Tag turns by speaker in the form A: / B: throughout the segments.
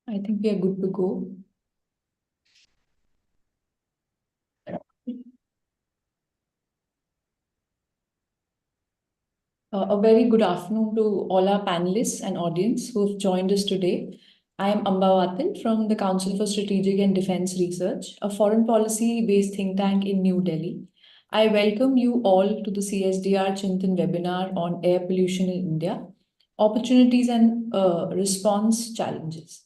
A: I think we are good to go. A very good afternoon to all our panelists and audience who have joined us today. I am Amba Vatil from the Council for Strategic and Defense Research, a foreign policy-based think tank in New Delhi. I welcome you all to the CSDR Chintan webinar on air pollution in India, opportunities and response challenges.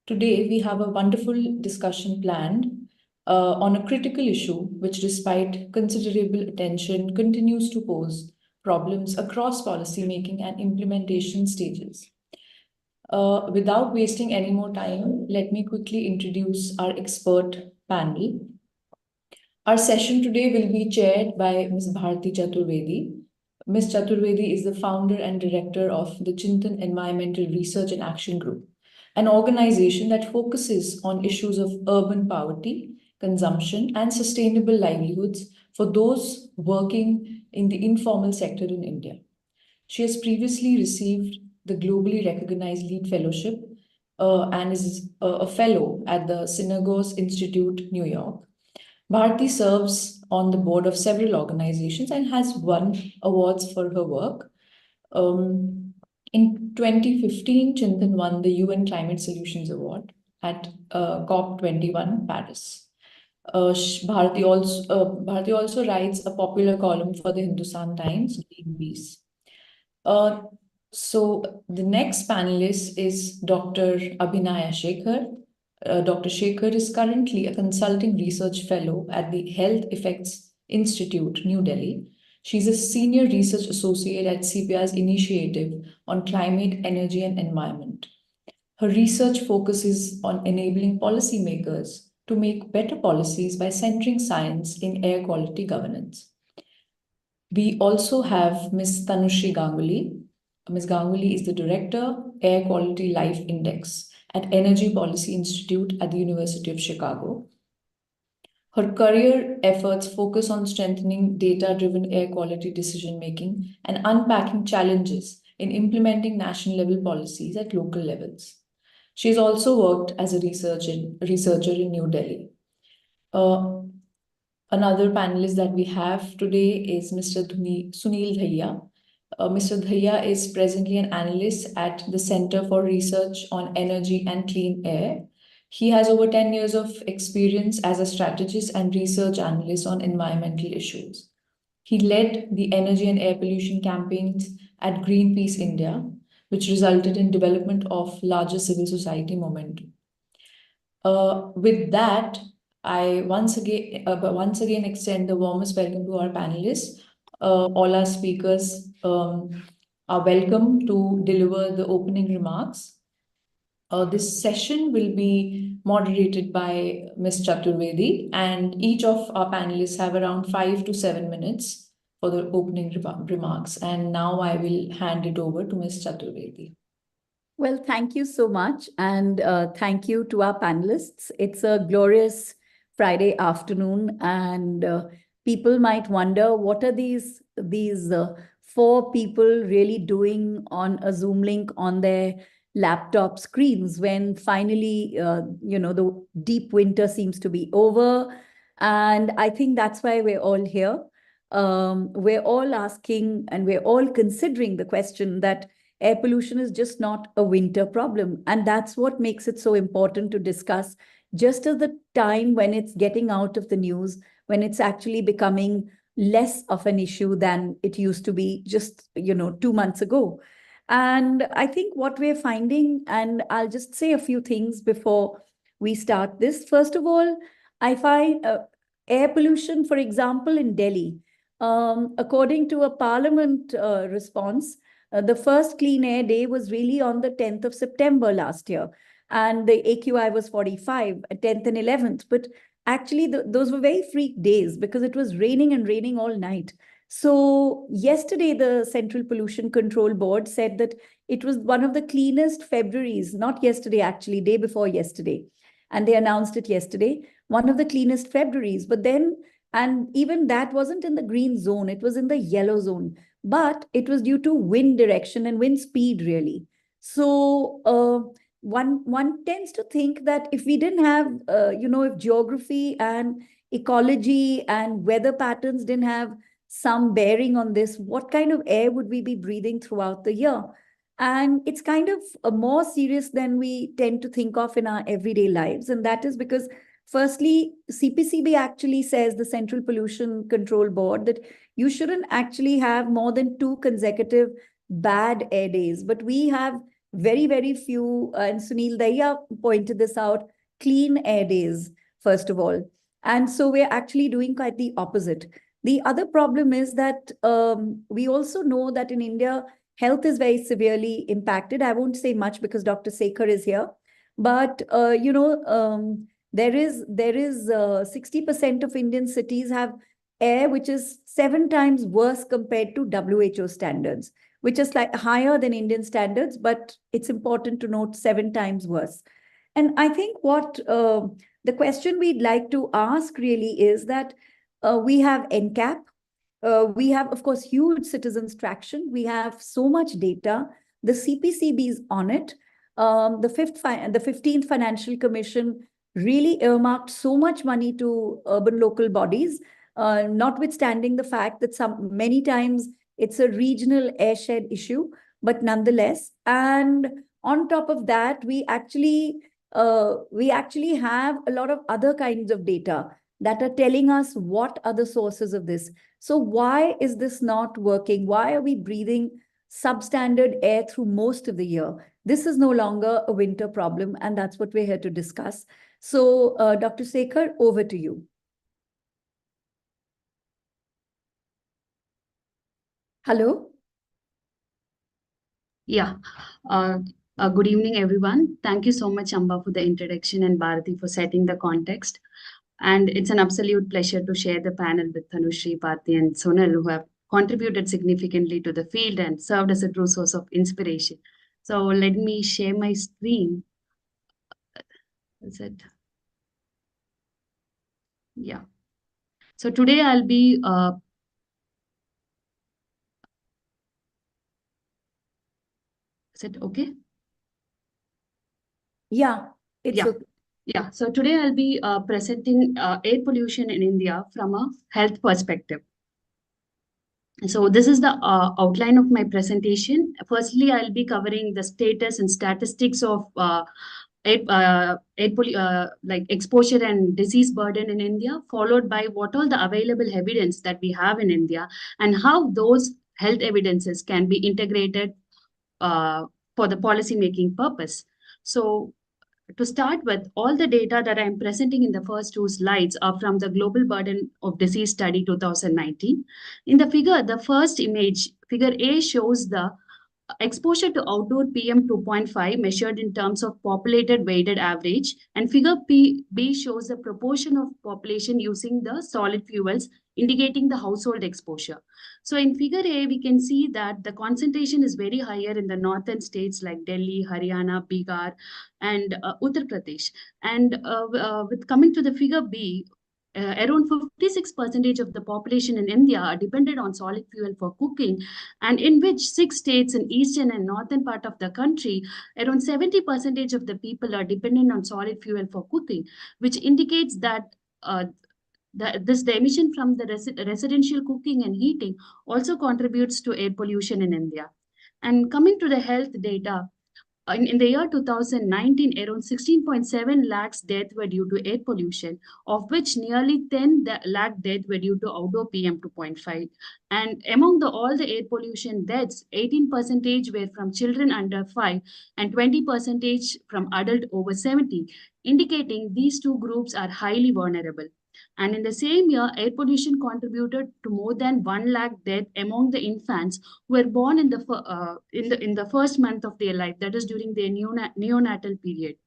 A: Today, we have a wonderful discussion planned on a critical issue which, despite considerable attention, continues to pose problems across policymaking and implementation stages. Without wasting any more time, let me quickly introduce our expert panel. Our session today will be chaired by Ms. Bharti Chaturvedi. Ms. Chaturvedi is the founder and director of the Chintan Environmental Research and Action Group, an organization that focuses on issues of urban poverty, consumption, and sustainable livelihoods for those working in the informal sector in India. She has previously received the globally recognized LEED Fellowship and is a fellow at the Synagogue Institute, New York. Bharti serves on the board of several organizations and has won awards for her work. In 2015, Chintan won the UN Climate Solutions Award at COP21 Paris. Bharti also writes a popular column for the Hindustan Times, Greenpeace. So the next panelist is Dr. Abhinaya Shekhar. Dr. Shekhar is currently a consulting research fellow at the Health Effects Institute, New Delhi. She's a senior research associate at CPR's initiative on climate, energy, and environment. Her research focuses on enabling policymakers to make better policies by centering science in air quality governance. We also have Ms. Tanushree Ganguly. Ms. Ganguly is the director, Air Quality Life Index at Energy Policy Institute at the University of Chicago. Her career efforts focus on strengthening data-driven air quality decision-making and unpacking challenges in implementing national-level policies at local levels. She has also worked as a researcher in New Delhi. Another panelist that we have today is Mr. Sunil Dhaiya. Mr. Dhaiya is presently an analyst at the Center for Research on Energy and Clean Air. He has over 10 years of experience as a strategist and research analyst on environmental issues. He led the energy and air pollution campaigns at Greenpeace India, which resulted in development of larger civil society momentum. With that, I once again extend the warmest welcome to our panelists. All our speakers are welcome to deliver the opening remarks. This session will be moderated by Ms. Chaturvedi, and each of our panelists have around 5 to 7 minutes for the opening remarks. And now I will hand it over to Ms. Chaturvedi.
B: Well, thank you so much. And thank you to our panelists. It's a glorious Friday afternoon, and people might wonder, what are these four people really doing on a Zoom link on their laptop screens when finally, the deep winter seems to be over. And I think that's why we're all here. We're all asking and we're all considering the question that air pollution is just not a winter problem. And that's what makes it so important to discuss just at the time when it's getting out of the news, when it's actually becoming less of an issue than it used to be just, 2 months ago. And I think what we're finding, and I'll just say a few things before we start this. First of all, I find air pollution, for example, in Delhi, according to a parliament response, the first clean air day was really on the 10th of September last year. And the AQI was 45, 10th and 11th. But actually, those were very freak days because it was raining and raining all night. So yesterday, the Central Pollution Control Board said that it was one of the cleanest Februaries, not yesterday, actually, day before yesterday. And they announced it yesterday, one of the cleanest Februaries. But then, and even that wasn't in the green zone, it was in the yellow zone. But it was due to wind direction and wind speed, really. So one tends to think that if we didn't have, if geography and ecology and weather patterns didn't have some bearing on this, what kind of air would we be breathing throughout the year? And it's kind of more serious than we tend to think of in our everyday lives. And that is because, firstly, CPCB actually says, the Central Pollution Control Board, that you shouldn't actually have more than 2 consecutive bad air days. But we have very, very few, and Sunil Dahiya pointed this out, clean air days, first of all. And so we're actually doing quite the opposite. The other problem is that we also know that in India, health is very severely impacted. I won't say much because Dr. Sekhar is here, but there is 60% of Indian cities have air which is 7 times worse compared to WHO standards, which is like higher than Indian standards, but it's important to note 7 times worse. And I think what the question we'd like to ask really is that we have NCAP. We have, of course, huge citizens traction. We have so much data. The CPCB is on it. The 15th Financial Commission really earmarked so much money to urban local bodies, notwithstanding the fact that many times it's a regional airshed issue, but nonetheless. And on top of that, we actually have a lot of other kinds of data that are telling us what are the sources of this. So why is this not working? Why are we breathing substandard air through most of the year? This is no longer a winter problem, and that's what we're here to discuss. So, Dr. Sekhar, over to you. Hello?
C: Yeah. Good evening, everyone. Thank you so much, Amba, for the introduction, and Bharati for setting the context. And it's an absolute pleasure to share the panel with Tanushree, Bharti, and Sonal, who have contributed significantly to the field and served as a true source of inspiration. So let me share my screen. Is it? Yeah. So today I'll be is it okay?
B: Yeah, it's
C: Yeah.
B: okay.
C: Yeah, so today I'll be presenting air pollution in India from a health perspective. So this is the outline of my presentation. Firstly, I'll be covering the status and statistics of like exposure and disease burden in India, followed by what all the available evidence that we have in India and how those health evidences can be integrated for the policy making purpose. So to start with, all the data that I'm presenting in the first 2 slides are from the Global Burden of Disease Study 2019. In the figure, the first image, figure A, shows the exposure to outdoor PM 2.5 measured in terms of populated weighted average, and figure B shows the proportion of population using the solid fuels, indicating the household exposure. So in figure A, we can see that the concentration is very higher in the northern states like Delhi, Haryana, Bihar, and Uttar Pradesh. And with coming to the figure B, around 56% of the population in India are dependent on solid fuel for cooking, and in which 6 states in eastern and northern part of the country, around 70% of the people are dependent on solid fuel for cooking, which indicates that the emission from the residential cooking and heating also contributes to air pollution in India. And coming to the health data, in the year 2019, around 16.7 lakhs deaths were due to air pollution, of which nearly 10 lakh deaths were due to outdoor PM 2.5. And among all the air pollution deaths, 18% were from children under 5 and 20% from adult over 70, indicating these 2 groups are highly vulnerable. And in the same year, air pollution contributed to more than 1 lakh deaths among the infants who were born in the first month of their life, that is during their neonatal period.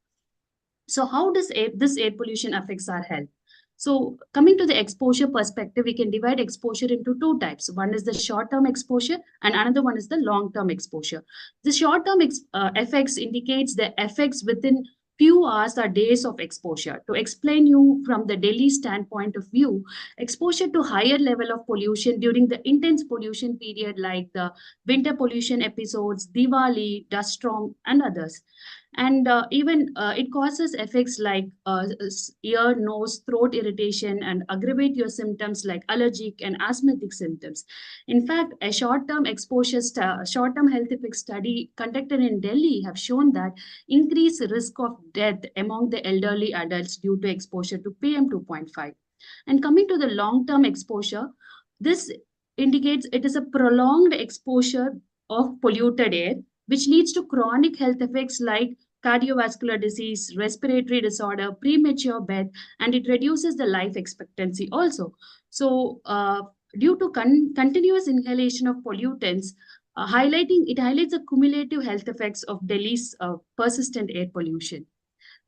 C: So how does this air pollution affects our health? So coming to the exposure perspective, we can divide exposure into 2 types. One is the short-term exposure and another one is the long-term exposure. The short-term effects indicates the effects within few hours or days of exposure. To explain you from the Delhi standpoint of view, exposure to higher level of pollution during the intense pollution period like the winter pollution episodes, Diwali, dust storm, and others. And even it causes effects like ear, nose, throat irritation, and aggravate your symptoms like allergic and asthmatic symptoms. In fact, a short-term short-term health effects study conducted in Delhi have shown that increased risk of death among the elderly adults due to exposure to PM 2.5. And coming to the long-term exposure, this indicates it is a prolonged exposure of polluted air, which leads to chronic health effects like cardiovascular disease, respiratory disorder, premature death, and it reduces the life expectancy also. So, due to continuous inhalation of pollutants, it highlights the cumulative health effects of Delhi's persistent air pollution.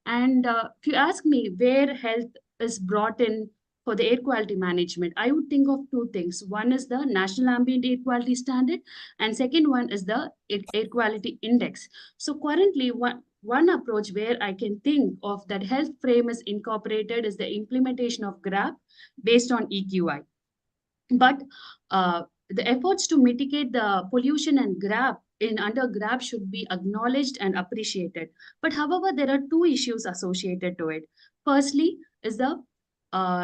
C: And if you ask me where health is brought in for the air quality management, I would think of two things. One is the National Ambient Air Quality Standard, and second one is the Air Quality Index. So currently, one approach where I can think of that health frame is incorporated is the implementation of GRAP based on EQI. But the efforts to mitigate the pollution and under GRAP should be acknowledged and appreciated. But however, there are two issues associated to it. Firstly is the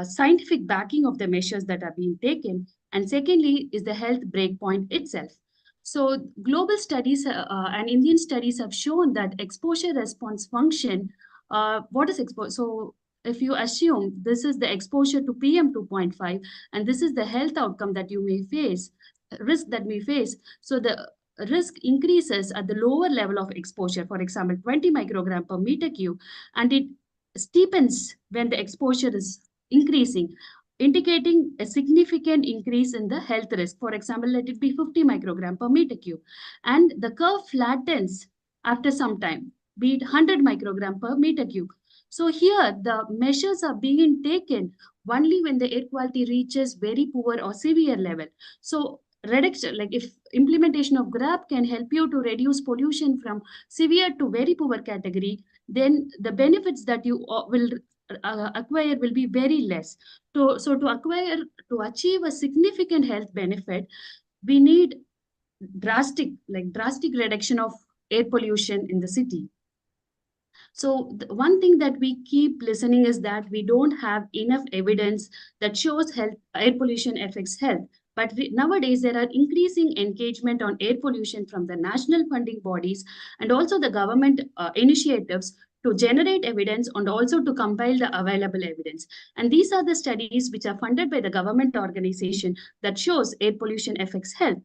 C: scientific backing of the measures that are being taken. And secondly is the health breakpoint itself. So global studies and Indian studies have shown that exposure response function, what is exposure? So if you assume this is the exposure to PM 2.5, and this is the health outcome that you may face, risk that we face. So the risk increases at the lower level of exposure, for example, 20 microgram per meter cube, and it steepens when the exposure is increasing, indicating a significant increase in the health risk. For example, let it be 50 microgram per meter cube. And the curve flattens after some time, be it 100 microgram per meter cube. So here, the measures are being taken only when the air quality reaches very poor or severe level. So reduction, like if implementation of GRAP can help you to reduce pollution from severe to very poor category, then the benefits that you will acquire will be very less. So to achieve a significant health benefit, we need drastic reduction of air pollution in the city. So one thing that we keep listening is that we don't have enough evidence that shows air pollution affects health. But nowadays, there are increasing engagement on air pollution from the national funding bodies and also the government initiatives to generate evidence and also to compile the available evidence. And these are the studies which are funded by the government organization that shows air pollution affects health.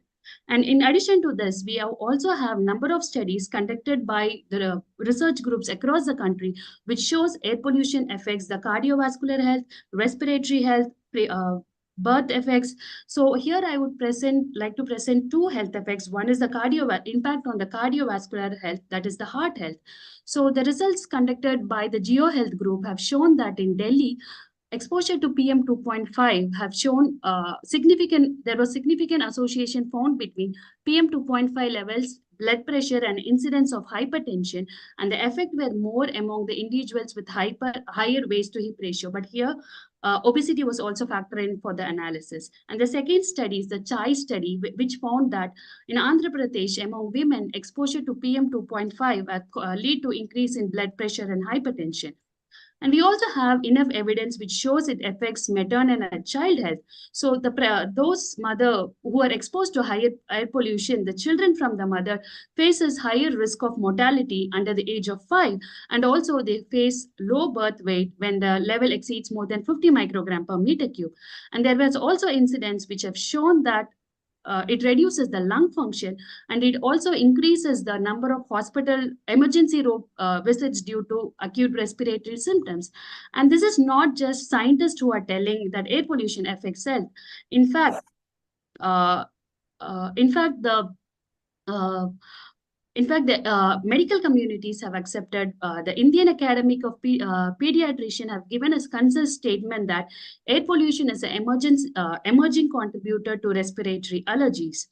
C: And in addition to this, we also have number of studies conducted by the research groups across the country, which shows air pollution affects the cardiovascular health, respiratory health, birth effects. So here I would like to present two health effects. One is the impact on the cardiovascular health, that is the heart health. So the results conducted by the GeoHealth group have shown that in Delhi, exposure to PM 2.5 have shown there was significant association found between PM 2.5 levels, blood pressure, and incidence of hypertension, and the effect were more among the individuals with higher waist to hip ratio. But here, obesity was also factored in for the analysis. And the second study is the CHAI study, which found that in Andhra Pradesh, among women, exposure to PM 2.5 lead to increase in blood pressure and hypertension. And we also have enough evidence which shows it affects maternal and child health. So those mother who are exposed to higher air pollution, the children from the mother faces higher risk of mortality under the age of 5. And also they face low birth weight when the level exceeds more than 50 microgram per meter cube. And there was also incidents which have shown that it reduces the lung function, and it also increases the number of hospital emergency visits due to acute respiratory symptoms. And this is not just scientists who are telling that air pollution affects health. In fact, the medical communities have accepted. The Indian Academy of Pediatrician have given a consensus statement that air pollution is an emerging contributor to respiratory allergies.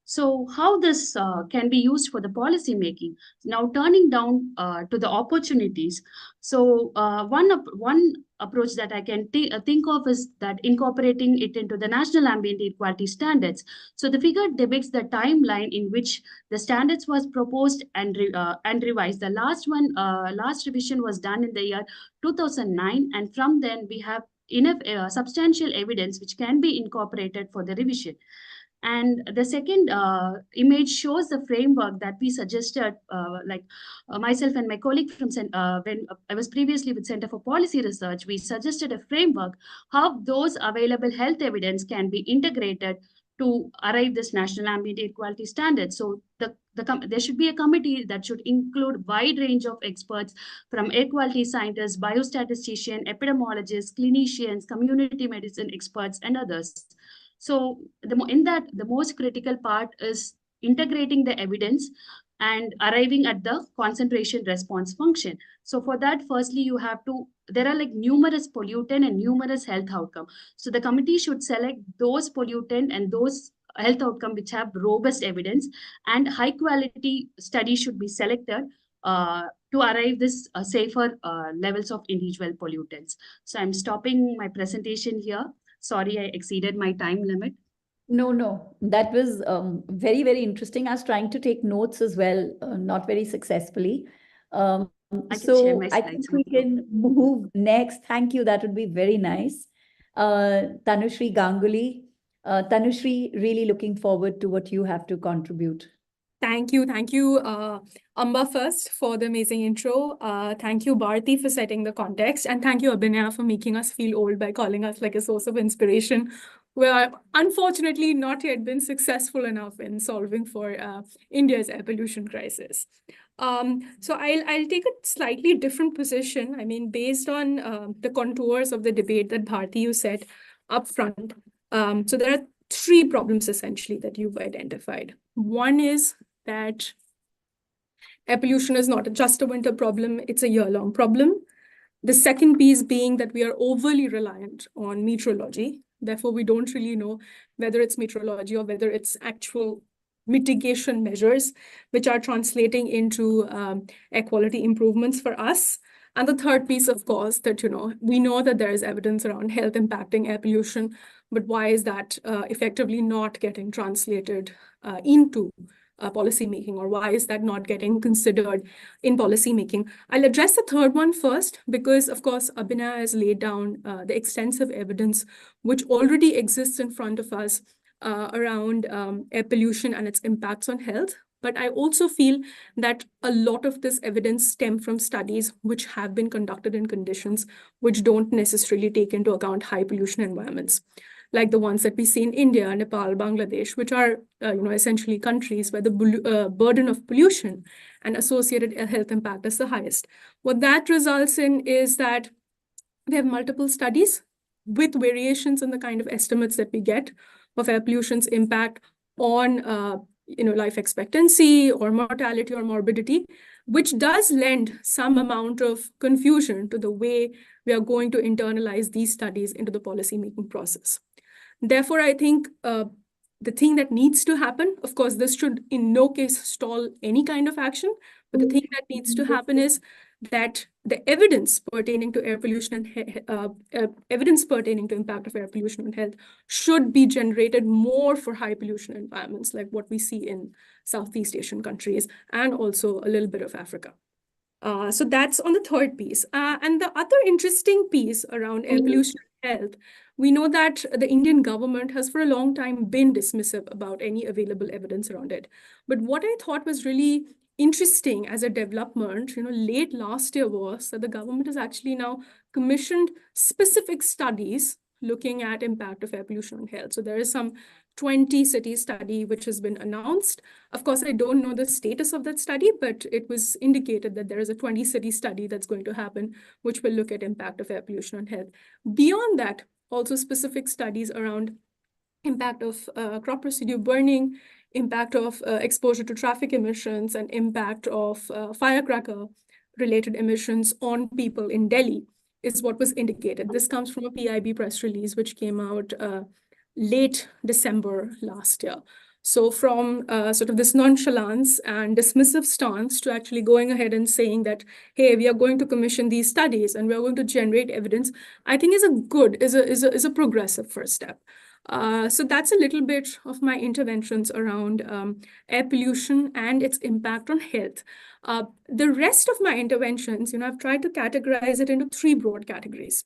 C: So how this can be used for the policy making? Now turning down to the opportunities. So one approach that I can think of is that incorporating it into the national ambient air quality standards. So the figure depicts the timeline in which the standards was proposed and revised. The last revision was done in the year 2009, and from then we have enough substantial evidence which can be incorporated for the revision. And the second image shows the framework that we suggested, myself and my colleague from when I was previously with Center for Policy Research, we suggested a framework how those available health evidence can be integrated to arrive this national ambient air quality standard. So there should be a committee that should include wide range of experts from air quality scientists, biostatisticians, epidemiologists, clinicians, community medicine experts, and others. So the most critical part is integrating the evidence and arriving at the concentration response function. So for that, firstly, there are like numerous pollutant and numerous health outcome. So the committee should select those pollutant and those health outcome which have robust evidence, and high quality studies should be selected to arrive this safer levels of individual pollutants. So I'm stopping my presentation here. Sorry, I exceeded my time limit.
B: No, that was very, very interesting. I was trying to take notes as well, not very successfully.
C: I can share
B: So
C: my
B: I
C: slides
B: think
C: with
B: we
C: you.
B: can move next. Thank you. That would be very nice. Tanushree Ganguly. Tanushree, really looking forward to what you have to contribute.
D: Thank you, Amba first for the amazing intro. Thank you, Bharti, for setting the context, and thank you, Abhinaya, for making us feel old by calling us like a source of inspiration. We're unfortunately not yet been successful enough in solving for India's air pollution crisis. So I'll take a slightly different position. I mean, based on the contours of the debate that Bharti you set up front. So there are three problems essentially that you've identified. One is that air pollution is not just a winter problem, it's a year-long problem. The second piece being that we are overly reliant on meteorology. Therefore, we don't really know whether it's meteorology or whether it's actual mitigation measures, which are translating into air quality improvements for us. And the third piece, of course, that we know that there is evidence around health impacting air pollution, but why is that effectively not getting translated into policy making, or why is that not getting considered in policy making? I'll address the third one first, because of course, Abhinaya has laid down the extensive evidence which already exists in front of us around air pollution and its impacts on health. But I also feel that a lot of this evidence stems from studies which have been conducted in conditions which don't necessarily take into account high pollution environments, like the ones that we see in India, Nepal, Bangladesh, which are essentially countries where the burden of pollution and associated health impact is the highest. What that results in is that we have multiple studies with variations in the kind of estimates that we get of air pollution's impact on life expectancy or mortality or morbidity, which does lend some amount of confusion to the way we are going to internalize these studies into the policy-making process. Therefore, I think the thing that needs to happen, of course, this should in no case stall any kind of action, but the thing that needs to happen is that the evidence pertaining to air pollution and evidence pertaining to impact of air pollution on health should be generated more for high pollution environments, like what we see in Southeast Asian countries and also a little bit of Africa. So that's on the third piece. And the other interesting piece around air pollution and health, we know that the Indian government has for a long time been dismissive about any available evidence around it. But what I thought was really interesting as a development, late last year was that the government has actually now commissioned specific studies looking at impact of air pollution on health. So there is some 20-city study which has been announced. Of course, I don't know the status of that study, but it was indicated that there is a 20-city study that's going to happen, which will look at impact of air pollution on health. Beyond that, also specific studies around impact of crop residue burning, impact of exposure to traffic emissions, and impact of firecracker-related emissions on people in Delhi is what was indicated. This comes from a PIB press release, which came out late December last year. So from sort of this nonchalance and dismissive stance to actually going ahead and saying that, hey, we are going to commission these studies and we are going to generate evidence, I think is a progressive first step. So that's a little bit of my interventions around air pollution and its impact on health. The rest of my interventions, I've tried to categorize it into three broad categories.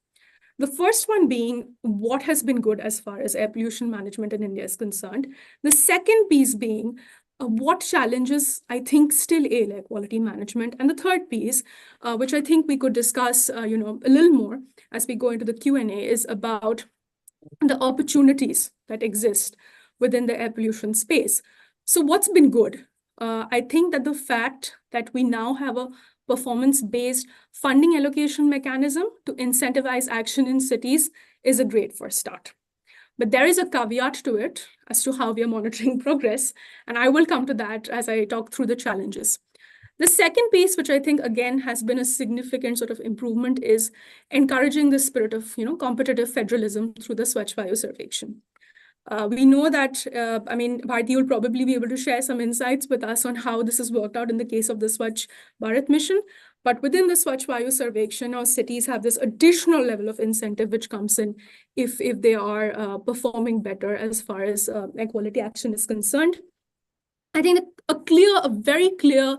D: The first one being what has been good as far as air pollution management in India is concerned. The second piece being what challenges I think still ail air quality management. And the third piece, which I think we could discuss, a little more as we go into the Q&A, is about the opportunities that exist within the air pollution space. So what's been good? I think that the fact that we now have a performance-based funding allocation mechanism to incentivize action in cities is a great first start. But there is a caveat to it as to how we are monitoring progress, and I will come to that as I talk through the challenges. The second piece, which I think, again, has been a significant sort of improvement, is encouraging the spirit of, competitive federalism through the Swachh Vayu Survekshan. We know that, Bharti will probably be able to share some insights with us on how this has worked out in the case of the Swachh Bharat mission. But within the Swachh Vayu Survekshan, our cities have this additional level of incentive which comes in if they are performing better as far as air quality action is concerned. I think a very clear,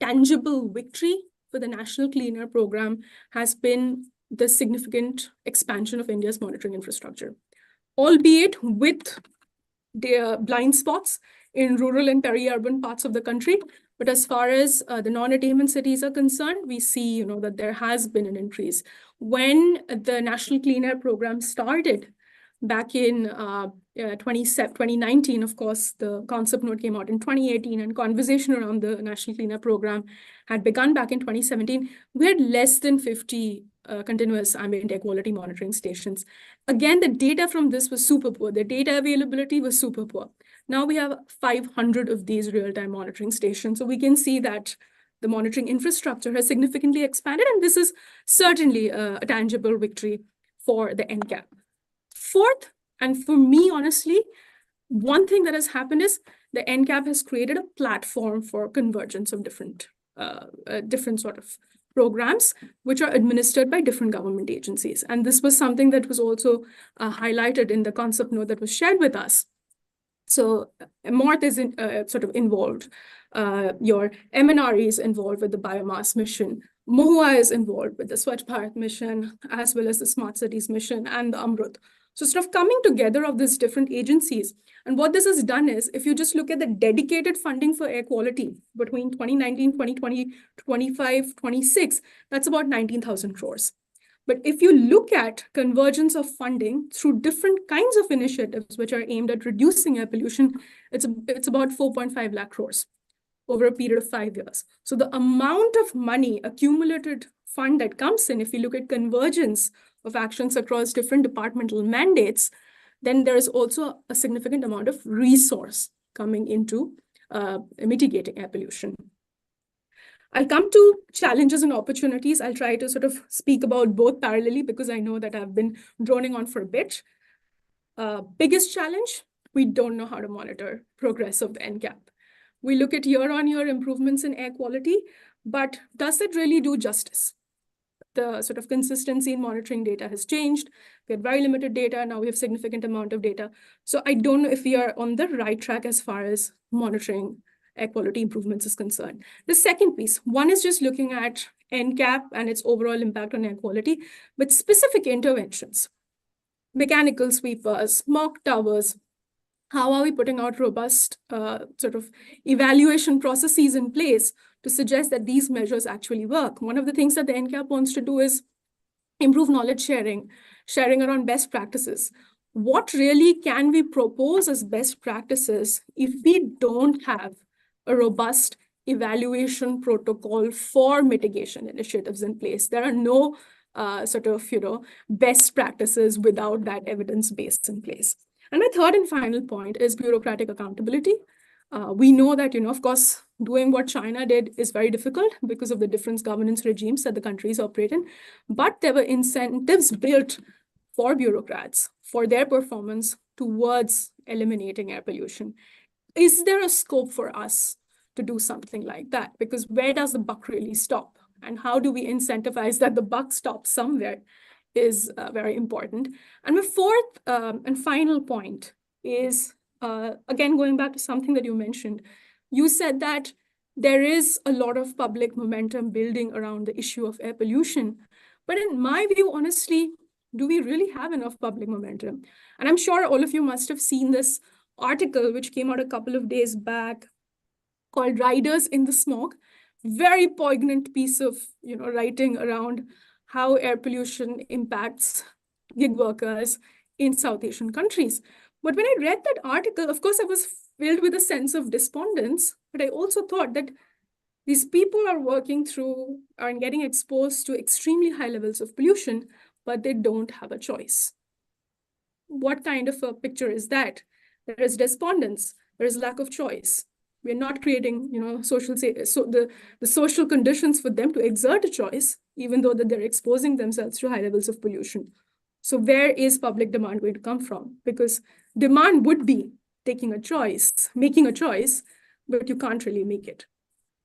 D: tangible victory for the National Clean Air Program has been the significant expansion of India's monitoring infrastructure, albeit with their blind spots in rural and peri-urban parts of the country. But as far as the non-attainment cities are concerned, we see that there has been an increase. When the National Clean Air Program started back in 2019, of course, the concept note came out in 2018, and conversation around the National Clean Air Program had begun back in 2017. We had less than 50 continuous ambient air quality monitoring stations. Again, the data from this was super poor. The data availability was super poor. Now we have 500 of these real-time monitoring stations. So we can see that the monitoring infrastructure has significantly expanded, and this is certainly a tangible victory for the NCAP. Fourth, and for me, honestly, one thing that has happened is the NCAP has created a platform for convergence of different sort of programs which are administered by different government agencies. And this was something that was also highlighted in the concept note that was shared with us. So MORTH is sort of involved. Your MNRE is involved with the biomass mission. MOHUA is involved with the Swachh Bharat mission, as well as the Smart Cities mission and the Amrut. So sort of coming together of these different agencies. And what this has done is, if you just look at the dedicated funding for air quality between 2019, 2020, 25, 26, that's about 19,000 crores. But if you look at convergence of funding through different kinds of initiatives which are aimed at reducing air pollution, it's about 4.5 lakh crores over a period of 5 years. So the amount of money, accumulated fund that comes in, if you look at convergence of actions across different departmental mandates, then there is also a significant amount of resource coming into mitigating air pollution. I'll come to challenges and opportunities. I'll try to sort of speak about both parallelly because I know that I've been droning on for a bit. Biggest challenge, we don't know how to monitor progress of the NCAP. We look at year-on-year improvements in air quality, but does it really do justice? The sort of consistency in monitoring data has changed. We had very limited data. Now we have significant amount of data. So I don't know if we are on the right track as far as monitoring air quality improvements is concerned. The second piece, one is just looking at NCAP and its overall impact on air quality with specific interventions. Mechanical sweepers, smog towers. How are we putting out robust sort of evaluation processes in place to suggest that these measures actually work? One of the things that the NCAP wants to do is improve knowledge sharing around best practices. What really can we propose as best practices if we don't have a robust evaluation protocol for mitigation initiatives in place? There are no sort of, best practices without that evidence base in place. And my third and final point is bureaucratic accountability. We know that, of course, doing what China did is very difficult because of the different governance regimes that the countries operate in. But there were incentives built for bureaucrats for their performance towards eliminating air pollution. is there a scope for us to do something like that? Because where does the buck really stop? And how do we incentivize that the buck stops somewhere is very important. And my fourth and final point is, again, going back to something that you mentioned. You said that there is a lot of public momentum building around the issue of air pollution. But in my view, honestly, do we really have enough public momentum? And I'm sure all of you must have seen this article which came out a couple of days back called Riders in the Smog. Very poignant piece of writing around how air pollution impacts gig workers in South Asian countries. But when I read that article, of course, I was filled with a sense of despondence, but I also thought that these people are working through and getting exposed to extremely high levels of pollution, but they don't have a choice. What kind of a picture is that? There is despondence, there is lack of choice. We're not creating, the social conditions for them to exert a choice, even though that they're exposing themselves to high levels of pollution. So where is public demand going to come from? Because demand would be making a choice, but you can't really make it.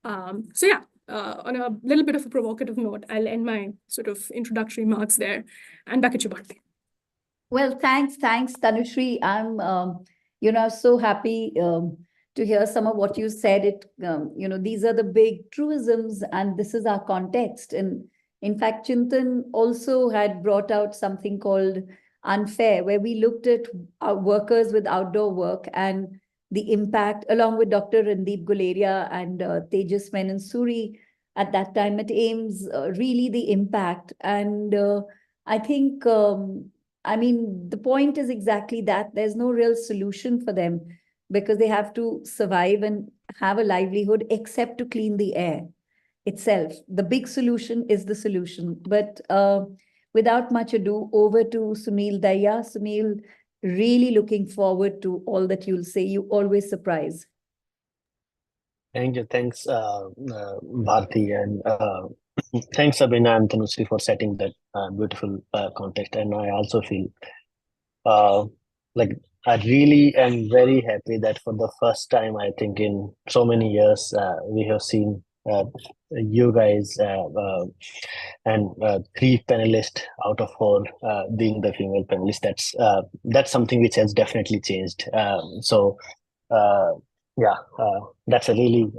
D: So yeah, on a little bit of a provocative note, I'll end my sort of introductory remarks there. And back at you, Bharti.
B: Well, thanks, Tanushree. I'm, so happy to hear some of what you said. These are the big truisms, and this is our context. And in fact, Chintan also had brought out something called Unfair, where we looked at our workers with outdoor work and the impact, along with Dr. Randeep Guleria and Tejas Menon Suri at that time at AIIMS, really the impact. And I think, the point is exactly that. There's no real solution for them because they have to survive and have a livelihood except to clean the air itself. The big solution is the solution. But without much ado, over to Sunil Daya. Sunil, really looking forward to all that you'll say. You always surprise.
E: Thank you. Thanks, Bharti, and thanks, Abhina and Tanushree, for setting that beautiful context. And I also feel like I really am very happy that for the first time, I think in so many years, we have seen you guys and 3 panelists out of 4 being the female panelists. That's something which has definitely changed. That's a really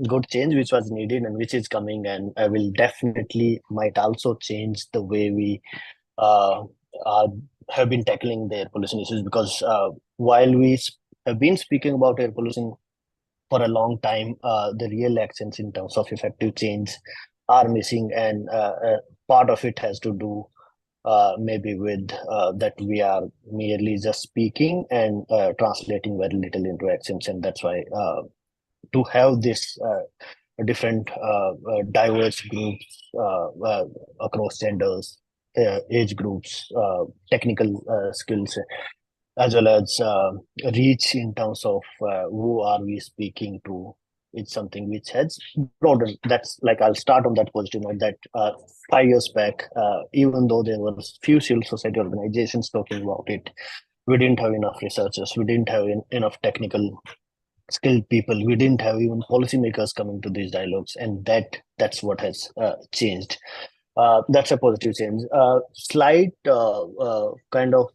E: good change which was needed and which is coming, and will definitely might also change the way we have been tackling the air pollution issues, because while we have been speaking about air pollution for a long time, the real actions in terms of effective change are missing, and part of it has to do maybe with that we are merely just speaking and translating very little into actions. And that's why to have this different diverse groups across genders, age groups, technical skills, as well as reach in terms of who are we speaking to, it's something which has broader. That's like, I'll start on that positive note that 5 years back, even though there were few civil society organizations talking about it, we didn't have enough researchers, we didn't have enough technical skilled people, we didn't have even policymakers coming to these dialogues, and that's what has changed. That's a positive change. Slight kind of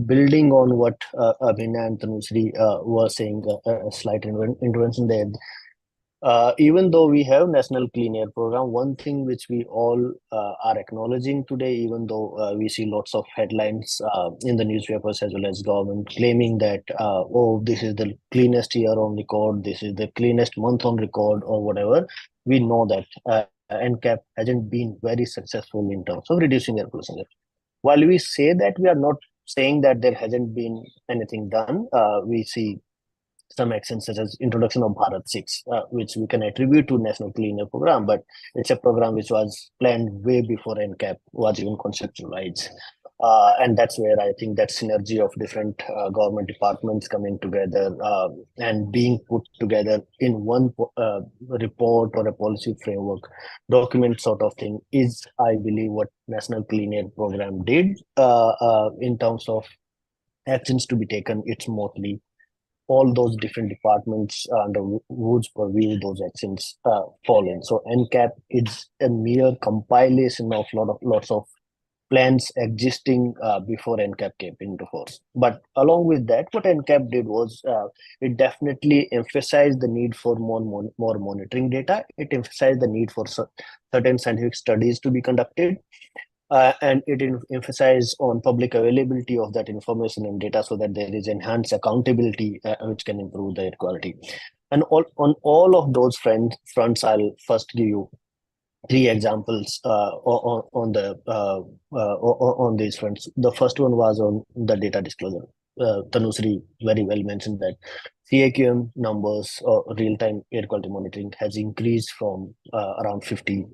E: building on what Abhina and Tanushree were saying, a slight intervention there. Even though we have National Clean Air Program, one thing which we all are acknowledging today, even though we see lots of headlines in the newspapers as well as government claiming that, oh, this is the cleanest year on record, this is the cleanest month on record, or whatever, we know that NCAP hasn't been very successful in terms of reducing air pollution. While we say that, we are not saying that there hasn't been anything done. We see some actions such as introduction of Bharat 6, which we can attribute to National Clean Air Program, but it's a program which was planned way before NCAP was even conceptualized. And that's where I think that synergy of different government departments coming together and being put together in one report or a policy framework document sort of thing is, I believe, what National Clean Air Program did. In terms of actions to be taken, it's mostly all those different departments under whose purview those actions fall in. So NCAP is a mere compilation of lots of plans existing before NCAP came into force. But along with that, what NCAP did was it definitely emphasized the need for more monitoring data. It emphasized the need for certain scientific studies to be conducted. And it emphasized on public availability of that information and data so that there is enhanced accountability which can improve the air quality. And on all of those fronts, I'll first give you 3 examples on these fronts. The first one was on the data disclosure. Tanushree very well mentioned that CAQM numbers or real-time air quality monitoring has increased from around 50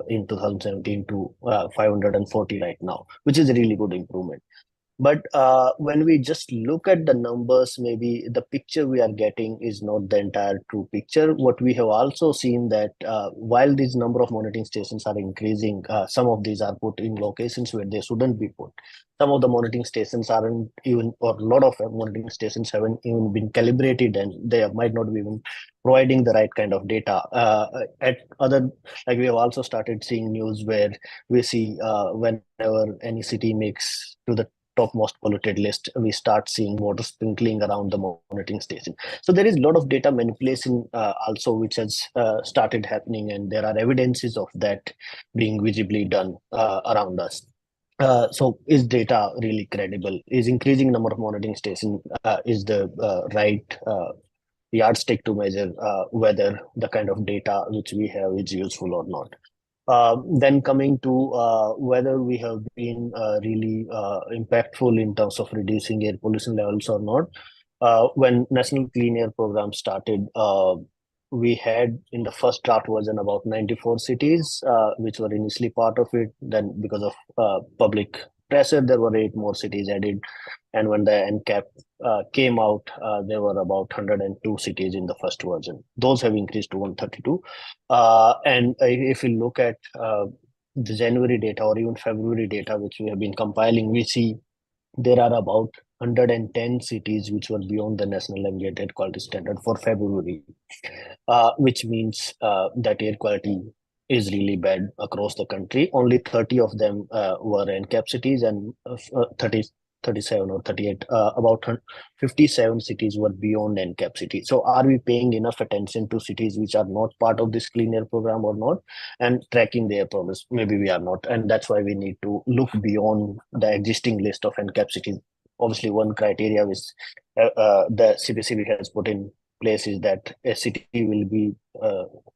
E: in 2017 to 540 right now, which is a really good improvement. But when we just look at the numbers, maybe the picture we are getting is not the entire true picture. What we have also seen that while these number of monitoring stations are increasing, some of these are put in locations where they shouldn't be put. Some of the monitoring stations aren't even, or a lot of monitoring stations haven't even been calibrated, and they might not be even providing the right kind of data. At other, like we have also started seeing news where we see whenever any city makes to the topmost polluted list, we start seeing water sprinkling around the monitoring station. So there is a lot of data manipulation also which has started happening, and there are evidences of that being visibly done around us. So is data really credible? Is increasing number of monitoring stations is the right yardstick to measure whether the kind of data which we have is useful or not? Then coming to whether we have been really impactful in terms of reducing air pollution levels or not. When National Clean Air Program started, we had in the first draft version about 94 cities, which were initially part of it. Then because of public pressure, there were 8 more cities added. And when the NCAP came out, there were about 102 cities in the first version. Those have increased to 132. And if we look at the January data or even February data, which we have been compiling, we see there are about 110 cities which were beyond the National Ambient Air Quality Standard for February, which means that air quality is really bad across the country. Only 30 of them were NCAP cities, and 37 or 38, about 57 cities were beyond NCAP cities. So are we paying enough attention to cities which are not part of this Clean Air Program or not, and tracking their progress? Maybe we are not, and that's why we need to look beyond the existing list of NCAP cities. Obviously, one criteria which the CPCB has put in place is that a city will be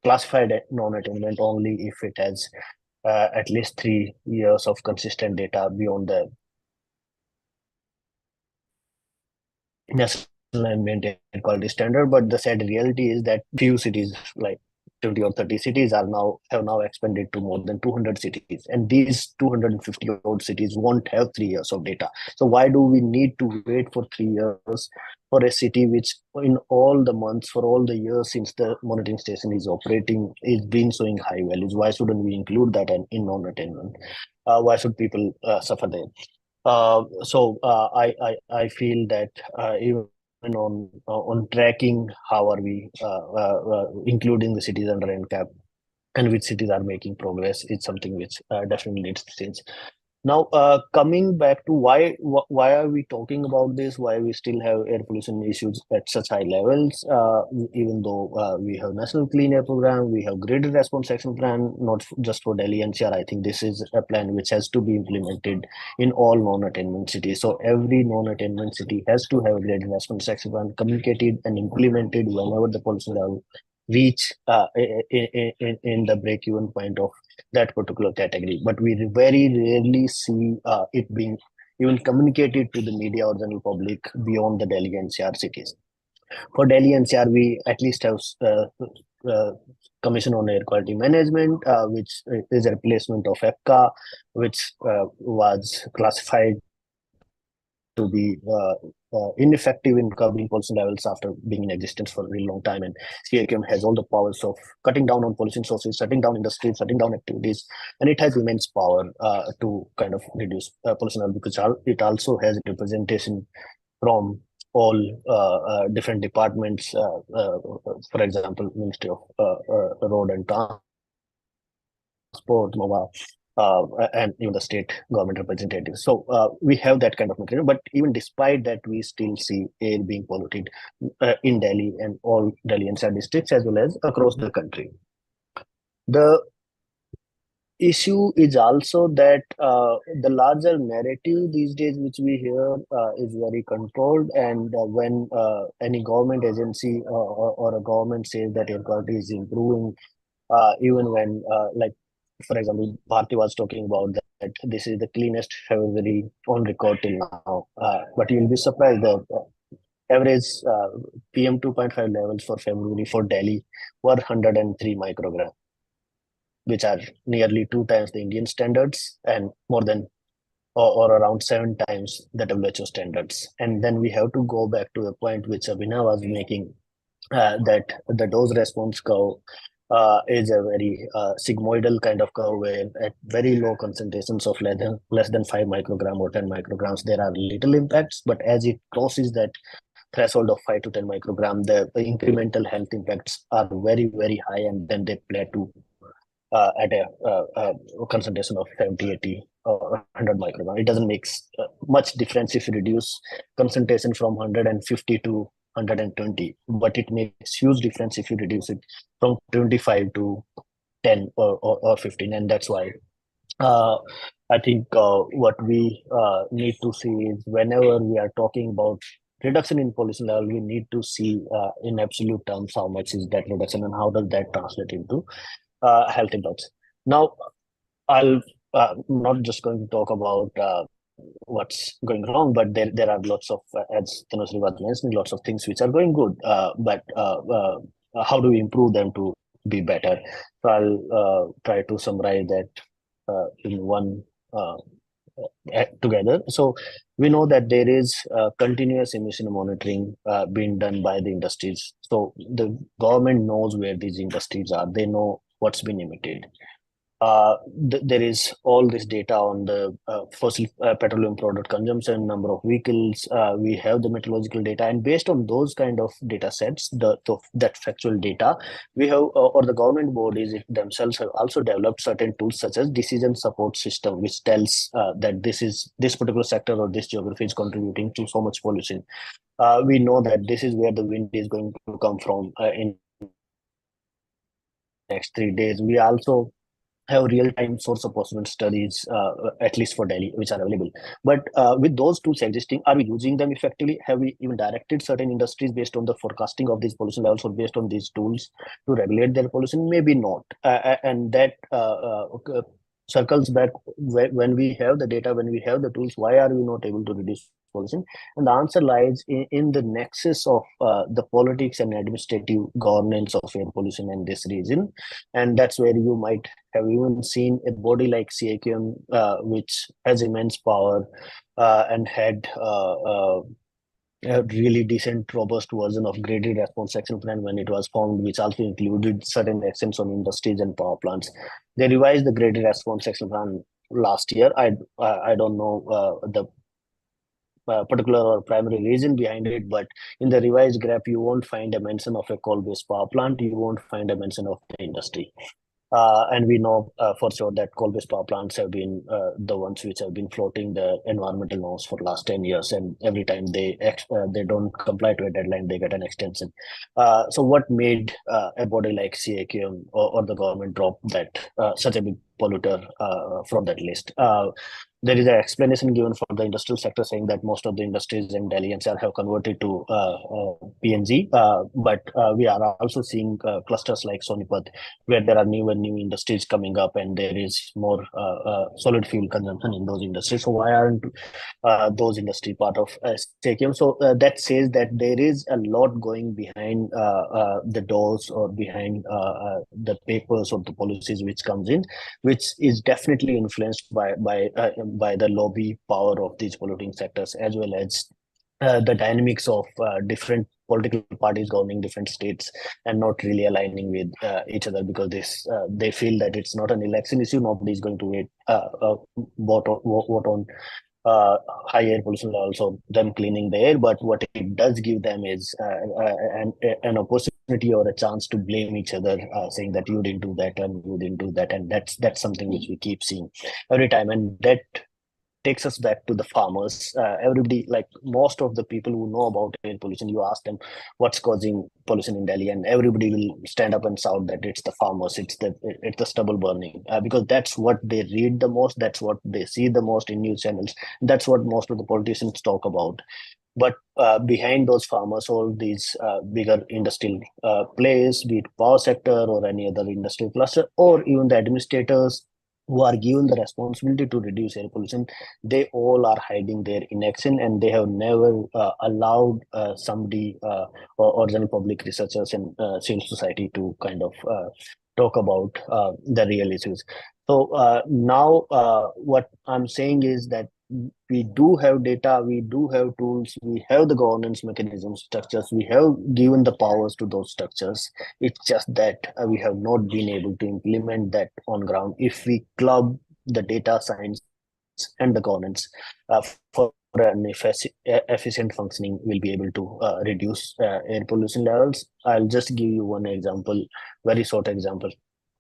E: classified as non-attainment only if it has at least 3 years of consistent data beyond the National Ambient Air Quality Standard. But the sad reality is that few cities, like 20 or 30 cities, have now expanded to more than 200 cities, and these 250 odd cities won't have 3 years of data. So why do we need to wait for 3 years for a city which in all the months, for all the years since the monitoring station is operating, is been showing high values? Why shouldn't we include that in non-attainment? Why should people suffer there? So I feel that even on tracking, how are we including the cities under NCAP, and which cities are making progress, is something which definitely needs to change. Now, coming back to why are we talking about this? Why we still have air pollution issues at such high levels, even though we have National Clean Air Program, we have Graded Response Action Plan, not just for Delhi NCR. I think this is a plan which has to be implemented in all non-attainment cities. So every non-attainment city has to have a Graded Response Action Plan communicated and implemented whenever the pollution level reach in the break-even point of that particular category. But we very rarely see it being even communicated to the media or general public beyond the Delhi NCR cities. For Delhi NCR, we at least have Commission on Air Quality Management, which is a replacement of EPCA, which was classified to be ineffective in curbing pollution levels after being in existence for a really long time. And CAQM has all the powers of cutting down on pollution sources, shutting down industries, shutting down activities, and it has immense power to kind of reduce pollution level, because it also has representation from all different departments, for example, Ministry of Road and Transport, MOVA, and even the state government representatives. So we have that kind of mechanism. But even despite that, we still see air being polluted in Delhi and all Delhi NCR districts as well as across the country. The issue is also that the larger narrative these days which we hear is very controlled, and when any government agency or a government says that air quality is improving, even when like for example Bharti was talking about that this is the cleanest February on record till now, but you'll be surprised that average PM 2.5 levels for February for Delhi were 103 microgram, which are nearly 2 times the Indian standards and more than or around 7 times the WHO standards. And then we have to go back to the point which Abhinav was making, that the dose response curve is a very sigmoidal kind of curve where at very low concentrations of less than 5 microgram or 10 micrograms, there are little impacts. But as it crosses that threshold of 5 to 10 microgram, the incremental health impacts are very, very high, and then they plateau at a concentration of 70, 80, or 100 microgram. It doesn't make much difference if you reduce concentration from 150 to 120, but it makes huge difference if you reduce it from 25 to 10 or 15. And that's why I think what we need to see is whenever we are talking about reduction in pollution level, we need to see in absolute terms how much is that reduction and how does that translate into health impacts. Now, I'll not just going to talk about what's going wrong, but there are lots of, as Tanushree was mentioning, lots of things which are going good. But how do we improve them to be better? So I'll try to summarize that in one together. So we know that there is continuous emission monitoring being done by the industries. So the government knows where these industries are. They know what's been emitted. There is all this data on the fossil petroleum product consumption, number of vehicles. We have the meteorological data, and based on those kind of data sets, that factual data, we have, or the government bodies themselves have also developed certain tools such as decision support system, which tells that this particular sector or this geography is contributing to so much pollution. We know that this is where the wind is going to come from in next 3 days. We also have real-time source of possible studies, at least for Delhi, which are available. But with those tools existing, are we using them effectively? Have we even directed certain industries based on the forecasting of these pollution levels or based on these tools to regulate their pollution? Maybe not. And that circles back when we have the data, when we have the tools, why are we not able to reduce pollution? And the answer lies in the nexus of the politics and administrative governance of air pollution in this region. And that's where you might have even seen a body like CAQM, which has immense power and had a really decent, robust version of graded response action plan when it was formed, which also included certain actions on industries and power plants. They revised the graded response action plan last year. I don't know the particular or primary reason behind it, but in the revised graph, you won't find a mention of a coal-based power plant. You won't find a mention of the industry. And we know for sure that coal-based power plants have been the ones which have been floating the environmental norms for the last 10 years. And every time they don't comply to a deadline, they get an extension. So what made a body like CAQM or the government drop that such a big polluter from that list? There is an explanation given for the industrial sector saying that most of the industries in Delhi NCR have converted to PNG, but we are also seeing clusters like Sonipat, where there are new industries coming up, and there is more solid fuel consumption in those industries. So why aren't those industries part of CAQM? So that says that there is a lot going behind the doors or behind the papers or the policies which comes in, which is definitely influenced by the lobby power of these polluting sectors, as well as the dynamics of different political parties governing different states and not really aligning with each other, because they feel that it's not an election issue. Nobody is going to vote on high air pollution levels or them cleaning the air, but what it does give them is an opportunity or a chance to blame each other, saying that you didn't do that and you didn't do that, and that's something which we keep seeing every time, and that takes us back to the farmers. Everybody, like most of the people who know about air pollution, you ask them what's causing pollution in Delhi, and everybody will stand up and shout that it's the farmers, it's the stubble burning, because that's what they read the most, that's what they see the most in news channels, that's what most of the politicians talk about. But behind those farmers, all these bigger industrial players, be it power sector or any other industrial cluster, or even the administrators who are given the responsibility to reduce air pollution, they all are hiding their inaction, and they have never allowed somebody or general public researchers and civil society to kind of talk about the real issues. So now what I'm saying is that we do have data, we do have tools, we have the governance mechanisms, structures, we have given the powers to those structures. It's just that we have not been able to implement that on ground. If we club the data science and the governance for an efficient functioning, we'll be able to reduce air pollution levels. I'll just give you one example, very short example.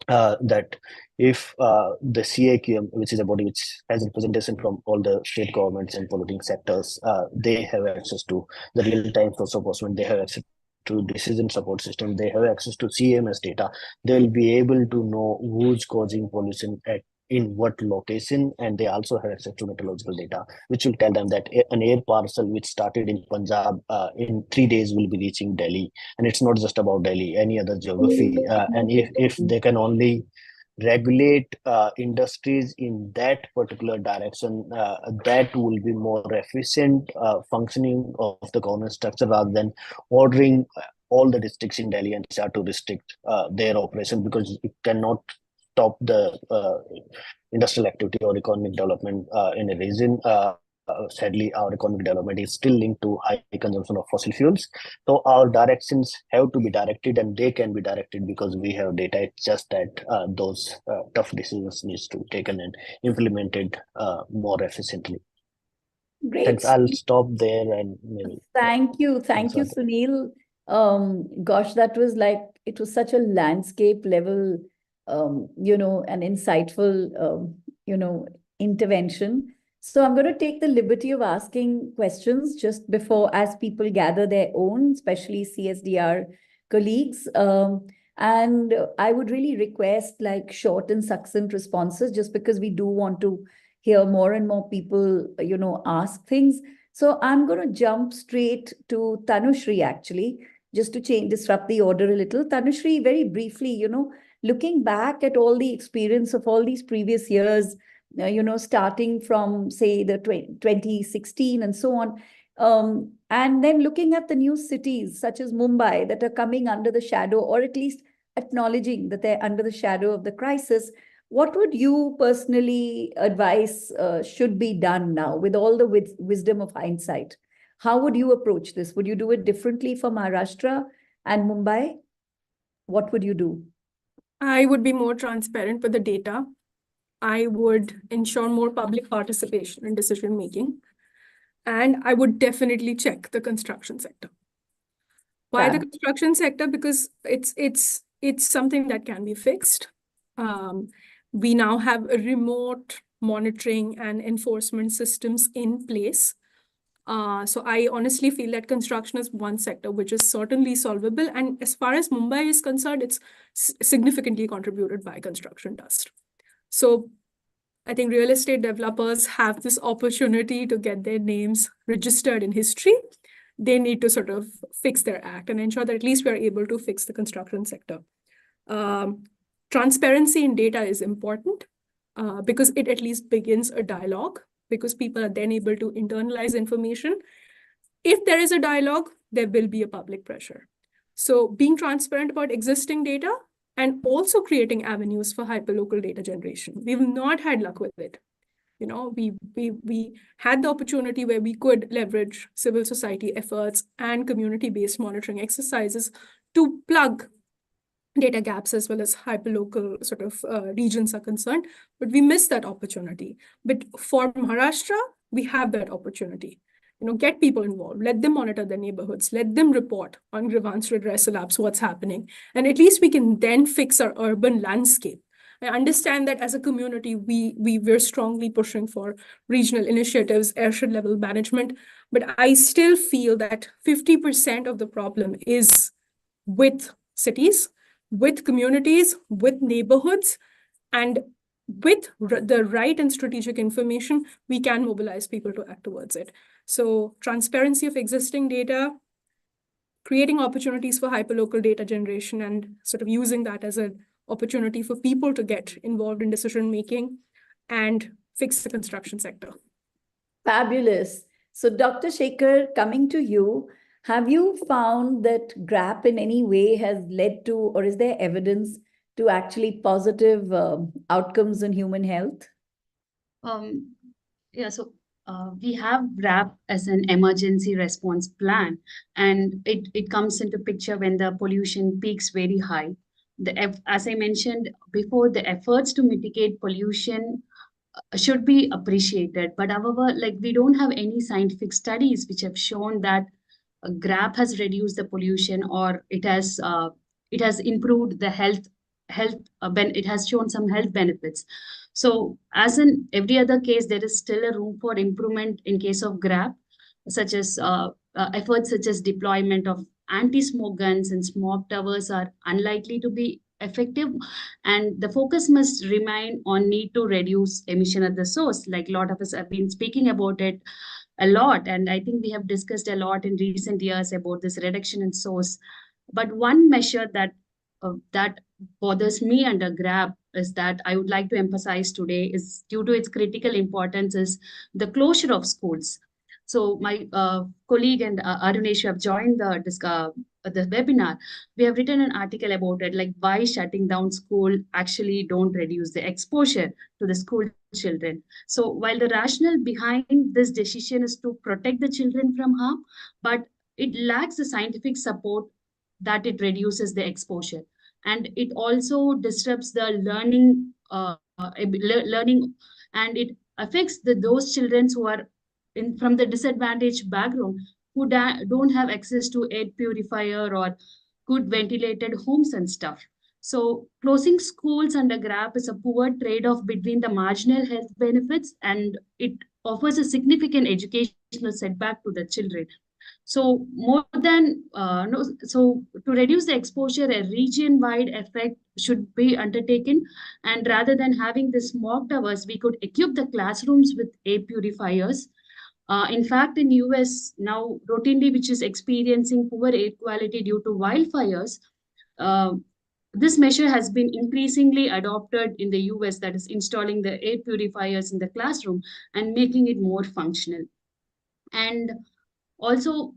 E: That if the CAQM, which is a body which has representation from all the state governments and polluting sectors, they have access to the real-time source of enforcement, they have access to decision support system, they have access to CMS data, they'll be able to know who's causing pollution at in what location, and they also have access to meteorological data, which will tell them that an air parcel which started in Punjab in 3 days will be reaching Delhi. And it's not just about Delhi, any other geography. And if they can only regulate industries in that particular direction, that will be more efficient functioning of the governance structure, rather than ordering all the districts in Delhi and start to restrict their operation, because you cannot stop the industrial activity or economic development in a region. Sadly, our economic development is still linked to high consumption of fossil fuels. So our directions have to be directed, and they can be directed because we have data. It's just that those tough decisions needs to be taken and implemented more efficiently.
B: Great.
E: Thanks. I'll stop there and maybe.
B: Thank you, Sunil. Gosh, that was like, it was such a landscape level, an insightful, intervention. So I'm going to take the liberty of asking questions just before, as people gather their own, especially CSDR colleagues. And I would really request like short and succinct responses, just because we do want to hear more and more people, ask things. So I'm going to jump straight to Tanushree, actually, just to disrupt the order a little. Tanushree, very briefly, looking back at all the experience of all these previous years, starting from, say, the 2016 and so on, and then looking at the new cities such as Mumbai that are coming under the shadow, or at least acknowledging that they're under the shadow of the crisis, what would you personally advise should be done now with all the wisdom of hindsight? How would you approach this? Would you do it differently for Maharashtra and Mumbai? What would you do?
D: I would be more transparent with the data. I would ensure more public participation in decision making. And I would definitely check the construction sector. Why the construction sector? Because it's something that can be fixed. We now have a remote monitoring and enforcement systems in place. So I honestly feel that construction is one sector which is certainly solvable. And as far as Mumbai is concerned, it's significantly contributed by construction dust. So I think real estate developers have this opportunity to get their names registered in history. They need to sort of fix their act and ensure that at least we're able to fix the construction sector. Transparency in data is important because it at least begins a dialogue, because people are then able to internalize information. If there is a dialogue, there will be a public pressure. So being transparent about existing data and also creating avenues for hyperlocal data generation. We've not had luck with it. We had the opportunity where we could leverage civil society efforts and community-based monitoring exercises to plug data gaps as well as hyperlocal sort of regions are concerned, but we missed that opportunity. But for Maharashtra, we have that opportunity. Get people involved, let them monitor their neighborhoods, let them report on grievance redressal apps what's happening. And at least we can then fix our urban landscape. I understand that as a community, we're strongly pushing for regional initiatives, airshed level management, but I still feel that 50% of the problem is with cities, with communities, with neighborhoods, and with the right and strategic information, we can mobilize people to act towards it. So transparency of existing data, creating opportunities for hyperlocal data generation, and sort of using that as an opportunity for people to get involved in decision making and fix the construction sector.
B: Fabulous. So Dr. Shekhar, coming to you, have you found that GRAP in any way has led to, or is there evidence to actually positive outcomes in human health?
C: Yeah, so we have GRAP as an emergency response plan, and it comes into picture when the pollution peaks very high. As I mentioned before, the efforts to mitigate pollution should be appreciated. But however, like we don't have any scientific studies which have shown that GRAP has reduced the pollution, or it has improved the health. It has shown some health benefits. So as in every other case, there is still a room for improvement in case of GRAP, such as efforts such as deployment of anti-smoke guns and smoke towers are unlikely to be effective, and the focus must remain on need to reduce emission at the source. Like a lot of us have been speaking about it a lot, and I think we have discussed a lot in recent years about this reduction in source. But one measure that bothers me under GRAP is that I would like to emphasize today is due to its critical importance is the closure of schools. So my colleague and Arunesh have joined the webinar. We have written an article about it, like why shutting down school actually don't reduce the exposure to the school children. So while the rationale behind this decision is to protect the children from harm, but it lacks the scientific support that it reduces the exposure. And it also disrupts the learning, and it affects those children who are from the disadvantaged background, who don't have access to air purifier or good ventilated homes and stuff. So closing schools under GRAP is a poor trade-off between the marginal health benefits, and it offers a significant educational setback to the children. So so to reduce the exposure, a region-wide effect should be undertaken. And rather than having the smoke towers, we could equip the classrooms with air purifiers. In fact, in US now routinely, which is experiencing poor air quality due to wildfires, this measure has been increasingly adopted in the US, that is installing the air purifiers in the classroom and making it more functional. And also,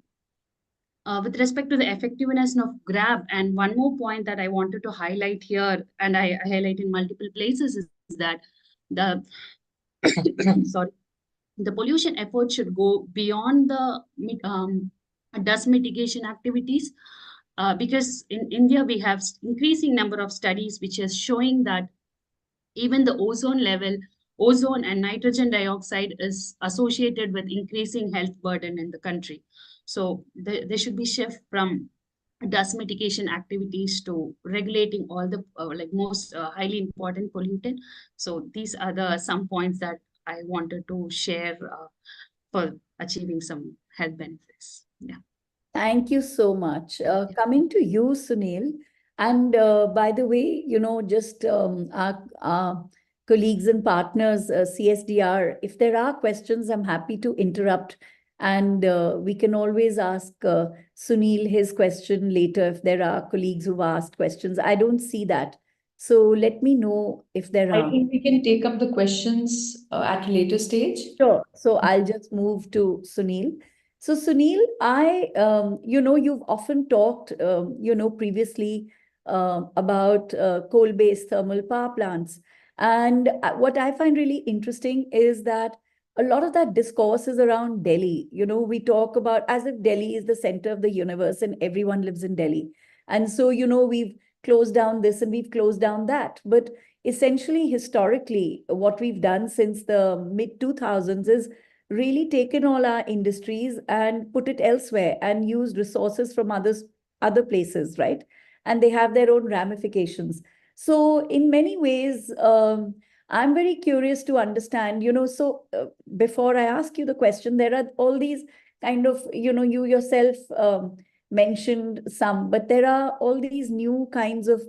C: with respect to the effectiveness of GRAP, and one more point that I wanted to highlight here, and I highlight in multiple places, is that the the pollution effort should go beyond the dust mitigation activities, because in India we have increasing number of studies which is showing that even the ozone and nitrogen dioxide is associated with increasing health burden in the country. So there should be shift from dust mitigation activities to regulating all the most highly important pollutant. So these are some points that I wanted to share for achieving some health benefits. Yeah.
B: Thank you so much. Coming to you, Sunil, and by the way, just our colleagues and partners, CSDR, if there are questions, I'm happy to interrupt. And we can always ask Sunil his question later if there are colleagues who've asked questions. I don't see that. So let me know if there are.
A: I think we can take up the questions at a later stage.
B: Sure. So I'll just move to Sunil. So Sunil, you've often talked, previously about coal-based thermal power plants. And what I find really interesting is that a lot of that discourse is around Delhi. We talk about as if Delhi is the center of the universe and everyone lives in Delhi. And so, we've closed down this and we've closed down that. But essentially, historically, what we've done since the mid-2000s is really taken all our industries and put it elsewhere and used resources from other places, right? And they have their own ramifications. So in many ways, I'm very curious to understand, before I ask you the question, there are all these kind of, you yourself mentioned some, but there are all these new kinds of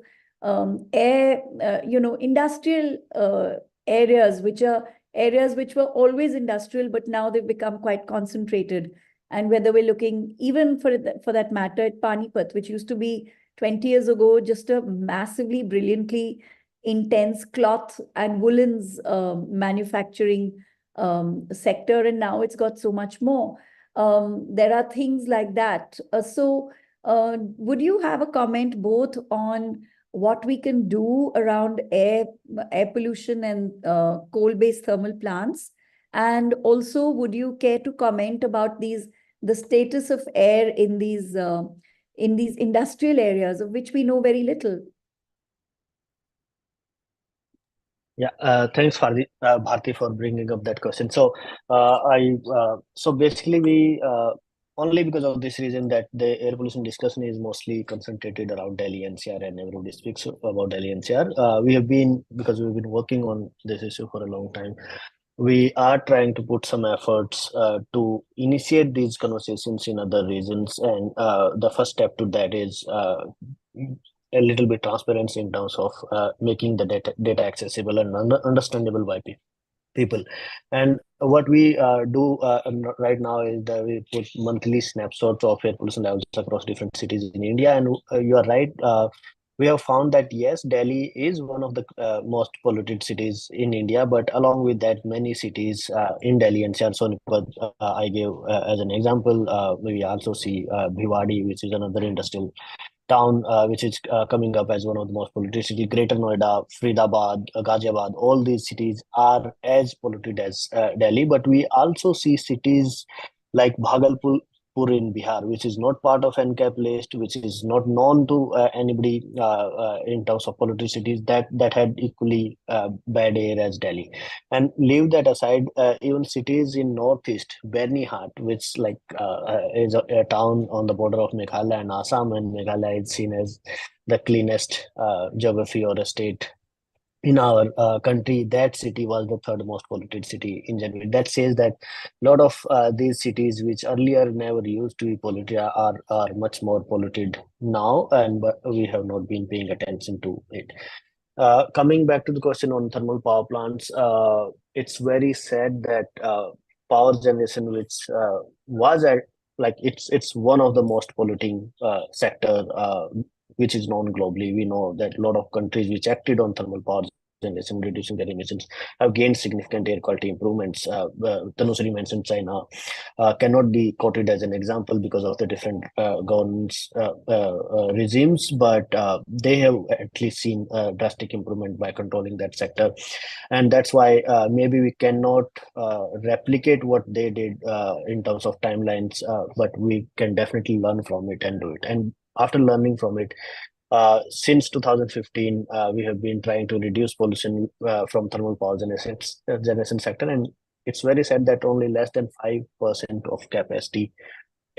B: industrial areas, which are areas which were always industrial, but now they've become quite concentrated. And whether we're looking, even for that matter, at Panipat, which used to be 20 years ago, just a massively, brilliantly intense cloth and woolens manufacturing sector, and now it's got so much more. There are things like that. Would you have a comment both on what we can do around air pollution and coal-based thermal plants? And also, would you care to comment about the status of air in these industrial areas, of which we know very little?
E: Yeah, thanks, Bharti, for bringing up that question. So, basically, we only because of this reason that the air pollution discussion is mostly concentrated around Delhi NCR, and everybody speaks about Delhi NCR. Because we've been working on this issue for a long time, we are trying to put some efforts to initiate these conversations in other regions, and the first step to that is a little bit transparency in terms of making the data accessible and understandable by people. And what we do right now is that we put monthly snapshots of air pollution levels across different cities in India. And you are right. We have found that yes, Delhi is one of the most polluted cities in India, but along with that, many cities in Delhi and Sonipat, I gave as an example. We also see Bhiwadi, which is another industrial town, which is coming up as one of the most polluted cities. Greater Noida, Faridabad, Ghaziabad, all these cities are as polluted as Delhi. But we also see cities like Bhagalpur in Bihar, which is not part of NCAP list, which is not known to anybody in terms of polluted cities, that had equally bad air as Delhi. And leave that aside, even cities in northeast, Bernihat, which is a town on the border of Meghalaya and Assam, and Meghalaya is seen as the cleanest geography or a state in our country. That city was the third most polluted city in January. That says that a lot of these cities, which earlier never used to be polluted, are much more polluted now, but we have not been paying attention to it. Coming back to the question on thermal power plants, it's very sad that power generation, which was it's one of the most polluting sector, which is known globally. We know that a lot of countries which acted on thermal power generation, reducing their emissions, have gained significant air quality improvements. Tanushree mentioned China cannot be quoted as an example because of the different governance regimes, but they have at least seen drastic improvement by controlling that sector. And that's why maybe we cannot replicate what they did in terms of timelines, but we can definitely learn from it and do it. And after learning from it, since 2015, we have been trying to reduce pollution from thermal power generation sector, and it's very sad that only less than 5% of capacity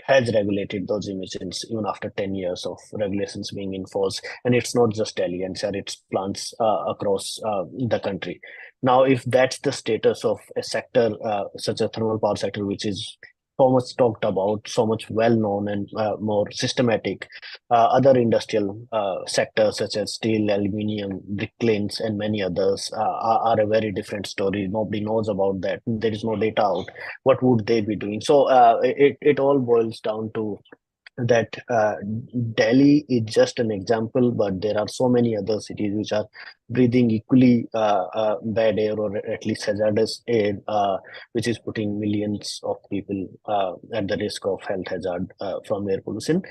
E: has regulated those emissions, even after 10 years of regulations being enforced. And it's not just Delhi NCR, it's plants across the country. Now, if that's the status of a sector such a thermal power sector, which is so much talked about, so much well known and more systematic, other industrial sectors such as steel, aluminium, brick kilns, and many others are a very different story. Nobody knows about that. There is no data out. What would they be doing? So it all boils down to that Delhi is just an example, but there are so many other cities which are breathing equally bad air, or at least hazardous air, which is putting millions of people at the risk of health hazard from air pollution.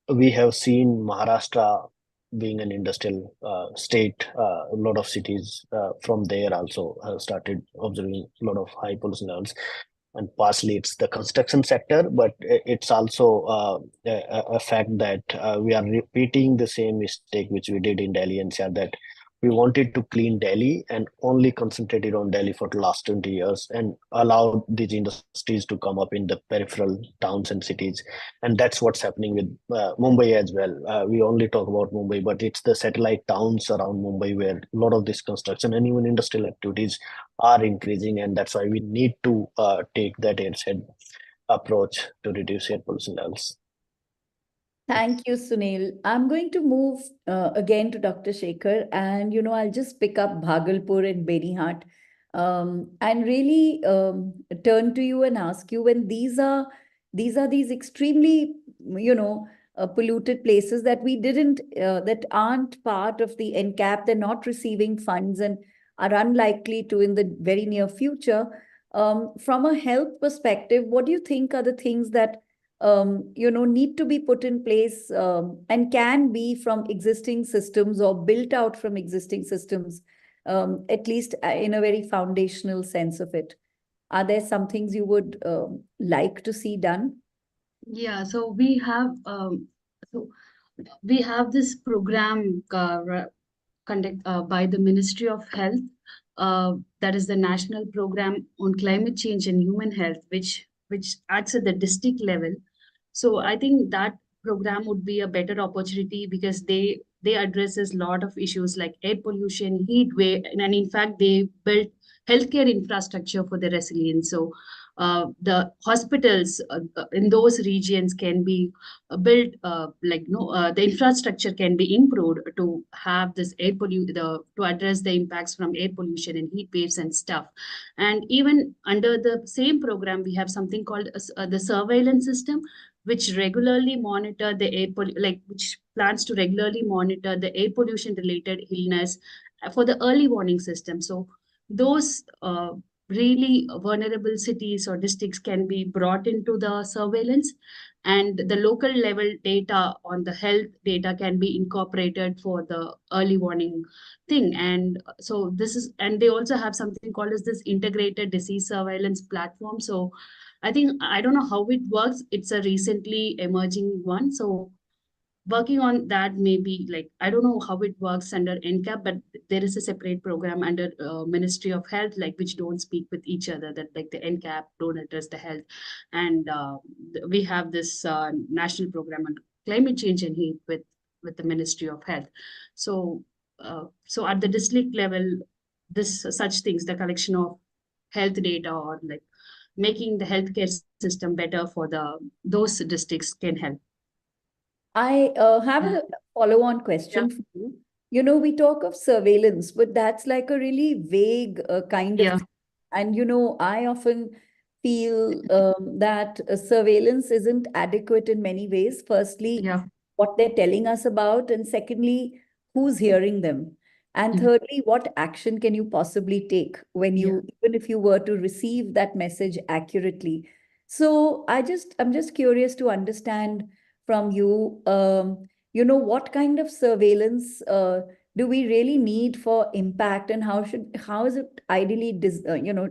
E: We have seen Maharashtra being an industrial state. A lot of cities from there also started observing a lot of high pollution levels. And partially it's the construction sector, but it's also a fact that we are repeating the same mistake which we did in Delhi NCR, that we wanted to clean Delhi and only concentrated on Delhi for the last 20 years and allowed these industries to come up in the peripheral towns and cities. And that's what's happening with Mumbai as well. We only talk about Mumbai, but it's the satellite towns around Mumbai where a lot of this construction and even industrial activities are increasing. And that's why we need to take that airshed approach to reduce air pollution levels.
B: Thank you, Sunil. I'm going to move again to Dr. Shekhar, and I'll just pick up Bhagalpur and Benihat, and really turn to you and ask you, when these are these extremely polluted places that we didn't that aren't part of the NCAP, they're not receiving funds and are unlikely to in the very near future. From a health perspective, what do you think are the things that need to be put in place and can be from existing systems or built out from existing systems, at least in a very foundational sense of it? Are there some things you would like to see done?
C: Yeah, so we have this program conduct by the Ministry of Health, that is the National Program on Climate Change and Human Health, which acts at the district level. So I think that program would be a better opportunity because they addresses a lot of issues like air pollution, heat wave, and in fact they built healthcare infrastructure for the resilience. So the hospitals in those regions can be built, the infrastructure can be improved to have this to address the impacts from air pollution and heat waves and stuff. And even under the same program, we have something called the surveillance system, which regularly monitor the which plans to regularly monitor the air pollution related illness for the early warning system. So those really vulnerable cities or districts can be brought into the surveillance, and the local level data on the health data can be incorporated for the early warning thing. And so and they also have something called as this integrated disease surveillance platform. So I don't know how it works. It's a recently emerging one. So working on that, maybe I don't know how it works under NCAP, but there is a separate program under Ministry of Health, which don't speak with each other, that the NCAP don't address the health. And we have this national program on climate change and heat with the Ministry of Health. So at the district level, such things, the collection of health data or making the healthcare system better for those districts can help.
B: I have a follow-on question for you. We talk of surveillance, but that's like a really vague kind of thing. And I often feel that surveillance isn't adequate in many ways. Firstly, what they're telling us about, and secondly, who's hearing them? And thirdly, what action can you possibly take when even if you were to receive that message accurately? So I'm just curious to understand from you, what kind of surveillance do we really need for impact, and how is it ideally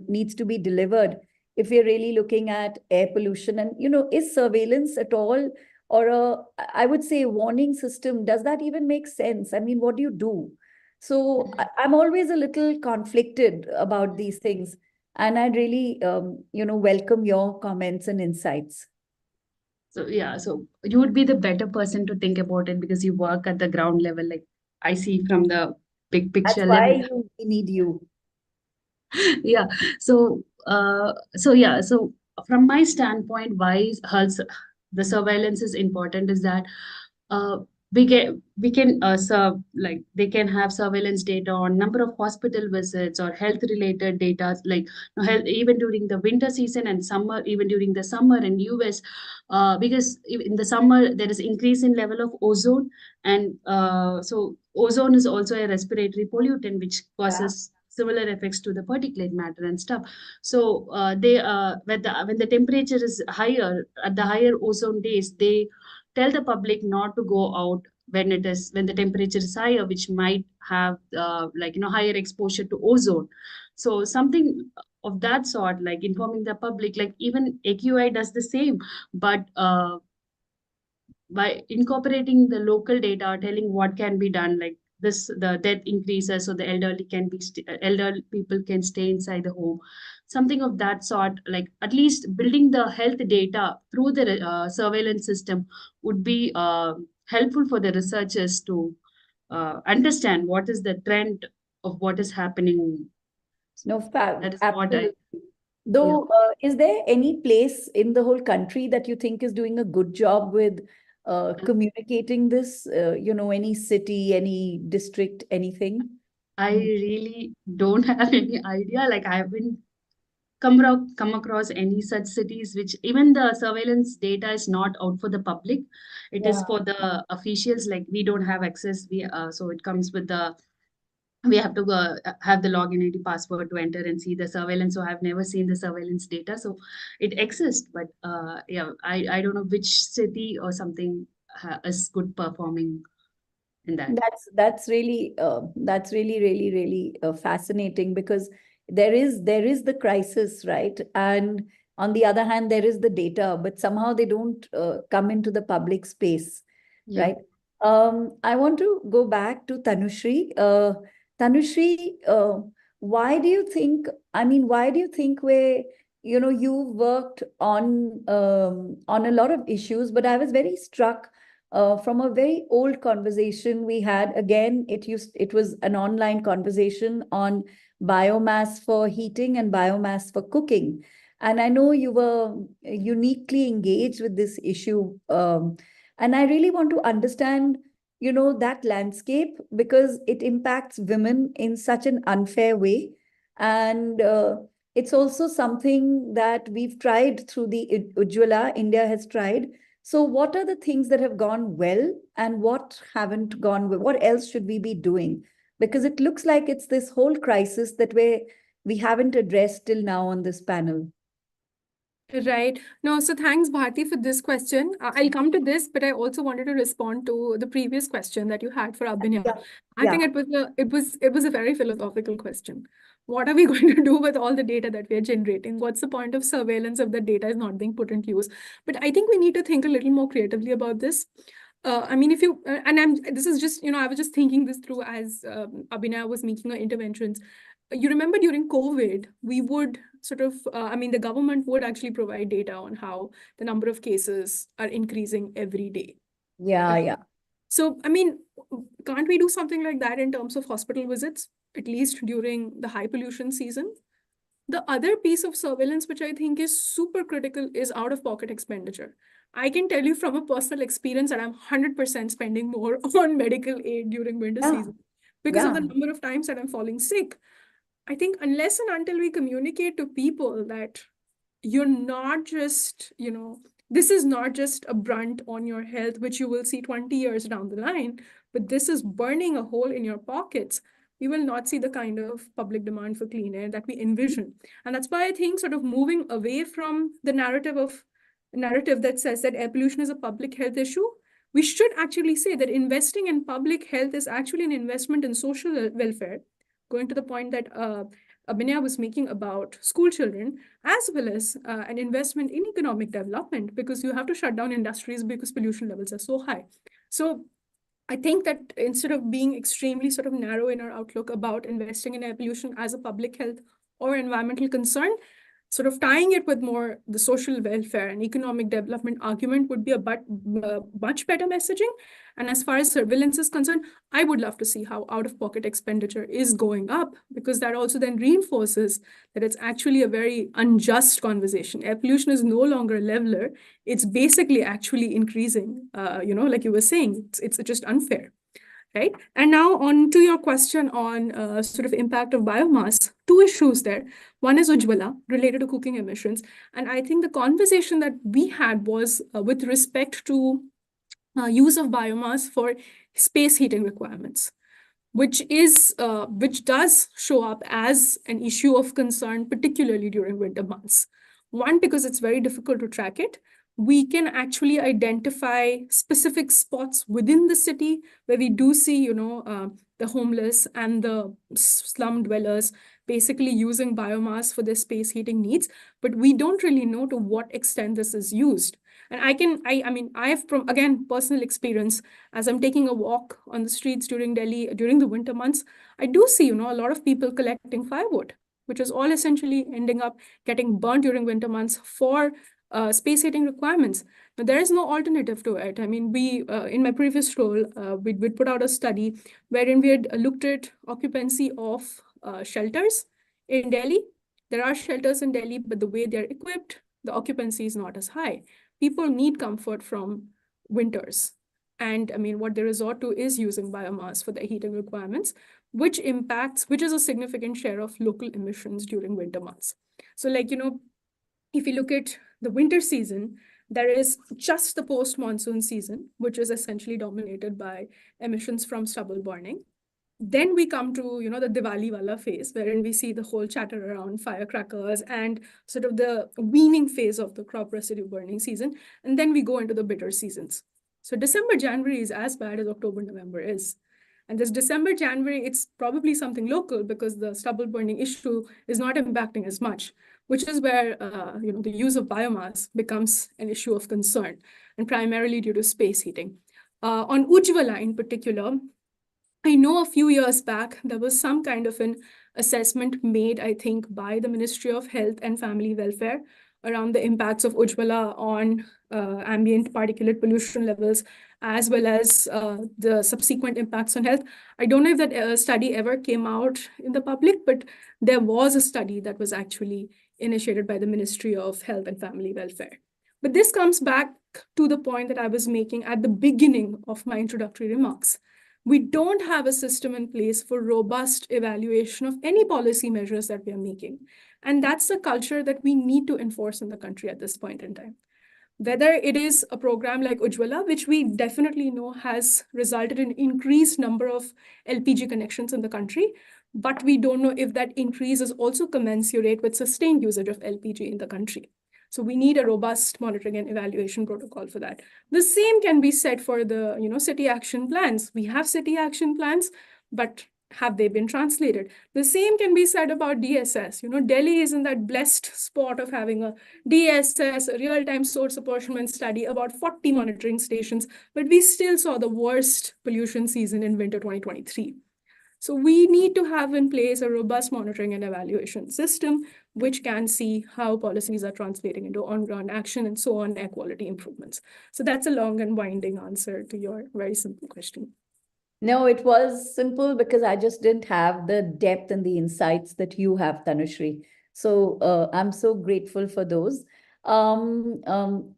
B: needs to be delivered if we're really looking at air pollution? And is surveillance at all, or I would say warning system, does that even make sense? I mean, what do you do? So I'm always a little conflicted about these things, and I'd really welcome your comments and insights.
C: So so you would be the better person to think about it because you work at the ground level. I see from the big picture level.
B: That's why we need you.
C: Yeah. So from my standpoint, why the surveillance is important is that they can have surveillance data on number of hospital visits or health related data, health even during the winter season and summer, even during the summer in US, because in the summer there is increase in level of ozone, and so ozone is also a respiratory pollutant which causes similar effects to the particulate matter and stuff. So when the temperature is higher, at the higher ozone days, they tell the public not to go out when the temperature is higher, which might have higher exposure to ozone. So something of that sort, informing the public, even AQI does the same, but by incorporating the local data, telling what can be done, the death increases, so the elderly people can stay inside the home, something of that sort. Like at least building the health data through the surveillance system would be helpful for the researchers to understand what is the trend of what is happening.
B: No,
C: That is what I.
B: absolutely. Though, is there any place in the whole country that you think is doing a good job with communicating this? Any city, any district, anything?
C: I really don't have any idea. Like I haven't come across any such cities which even the surveillance data is not out for the public. It is
B: Yeah.
C: for the officials. Like we don't have access. So it comes with we have to have the login ID password to enter and see the surveillance. So I've never seen the surveillance data. So it exists, but yeah, I don't know which city or something is good performing in that.
B: That's really really fascinating, because there is the crisis, right? And on the other hand, there is the data, but somehow they don't come into the public space,
C: Yeah.
B: right? I want to go back to Tanushree. Tanushree, why do you think? I mean, why do you think you've worked on a lot of issues, but I was very struck from a very old conversation we had. Again, it was an online conversation on biomass for heating and biomass for cooking. And I know you were uniquely engaged with this issue. And I really want to understand, that landscape, because it impacts women in such an unfair way. And it's also something that we've tried through the Ujjwala, India has tried. So what are the things that have gone well and what haven't gone well? What else should we be doing? Because it looks like it's this whole crisis that we haven't addressed till now on this panel.
D: Right. No, so thanks, Bharti, for this question. I'll come to this, but I also wanted to respond to the previous question that you had for Abhinya.
B: Yeah.
D: I think it was a very philosophical question. What are we going to do with all the data that we are generating? What's the point of surveillance if the data is not being put into use? But I think we need to think a little more creatively about this. I mean, if you this is just, I was just thinking this through as Abhinaya was making her interventions. You remember during COVID, we would sort of, the government would actually provide data on how the number of cases are increasing every day.
B: Yeah, yeah.
D: So, I mean, can't we do something like that in terms of hospital visits, at least during the high pollution season? The other piece of surveillance, which I think is super critical, is out-of-pocket expenditure. I can tell you from a personal experience that I'm 100% spending more on medical aid during winter season because of the number of times that I'm falling sick. I think unless and until we communicate to people that you're not just, this is not just a brunt on your health, which you will see 20 years down the line, but this is burning a hole in your pockets, we will not see the kind of public demand for clean air that we envision. And that's why I think sort of moving away from the narrative that says that air pollution is a public health issue, we should actually say that investing in public health is actually an investment in social welfare, going to the point that Abhinaya was making about school children, as well as an investment in economic development, because you have to shut down industries because pollution levels are so high. So I think that instead of being extremely sort of narrow in our outlook about investing in air pollution as a public health or environmental concern, sort of tying it with more the social welfare and economic development argument would be a much better messaging. And as far as surveillance is concerned, I would love to see how out-of-pocket expenditure is going up, because that also then reinforces that it's actually a very unjust conversation. Air pollution is no longer a leveler. It's basically actually increasing, like you were saying, it's just unfair. Right. And now on to your question on sort of impact of biomass, two issues there. One is Ujjwala related to cooking emissions. And I think the conversation that we had was with respect to use of biomass for space heating requirements, which does show up as an issue of concern, particularly during winter months. One, because it's very difficult to track it. We can actually identify specific spots within the city where we do see, the homeless and the slum dwellers basically using biomass for their space heating needs, but we don't really know to what extent this is used. And I mean, I have from, again, personal experience, as I'm taking a walk on the streets during Delhi during the winter months, I do see, a lot of people collecting firewood, which is all essentially ending up getting burnt during winter months for space heating requirements. But there is no alternative to it. I mean, we, in my previous role, we'd put out a study wherein we had looked at occupancy of shelters in Delhi. There are shelters in Delhi, but the way they're equipped, the occupancy is not as high. People need comfort from winters. And I mean, what they resort to is using biomass for their heating requirements, which is a significant share of local emissions during winter months. So like, if you look at the winter season, there is just the post-monsoon season, which is essentially dominated by emissions from stubble burning. Then we come to, the Diwali wala phase, wherein we see the whole chatter around firecrackers and sort of the weaning phase of the crop residue burning season. And then we go into the bitter seasons. So December, January is as bad as October, November is. And this December, January, it's probably something local because the stubble burning issue is not impacting as much, which is where the use of biomass becomes an issue of concern, and primarily due to space heating. On Ujjwala in particular, I know a few years back, there was some kind of an assessment made, I think, by the Ministry of Health and Family Welfare around the impacts of Ujjwala on ambient particulate pollution levels, as well as the subsequent impacts on health. I don't know if that study ever came out in the public, but there was a study that was actually initiated by the Ministry of Health and Family Welfare. But this comes back to the point that I was making at the beginning of my introductory remarks. We don't have a system in place for robust evaluation of any policy measures that we are making. And that's the culture that we need to enforce in the country at this point in time. Whether it is a program like Ujjwala, which we definitely know has resulted in increased number of LPG connections in the country, but we don't know if that increase is also commensurate with sustained usage of LPG in the country. So we need a robust monitoring and evaluation protocol for that. The same can be said for the city action plans. We have city action plans, but have they been translated? The same can be said about DSS. Delhi is in that blessed spot of having a DSS, a real-time source apportionment study, about 40 monitoring stations, but we still saw the worst pollution season in winter 2023. So we need to have in place a robust monitoring and evaluation system, which can see how policies are translating into on-ground action and so on, air quality improvements. So that's a long and winding answer to your very simple question.
B: No, it was simple because I just didn't have the depth and the insights that you have, Tanushree. So I'm so grateful for those. Sunil,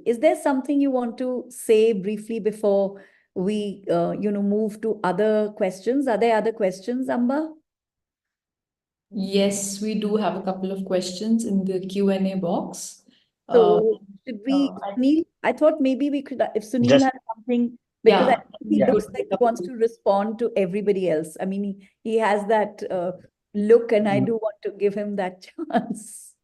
B: is there something you want to say briefly before we move to other questions? Are there other questions, Amba?
A: Yes, we do have a couple of questions in the Q&A box.
B: So should we,
A: I-
B: Sunil, I thought maybe we could, if Sunil
E: Just-
B: has something, because
A: Yeah.
B: I think he looks like he wants to respond to everybody else. I mean, he has that look, and I do want to give him that chance.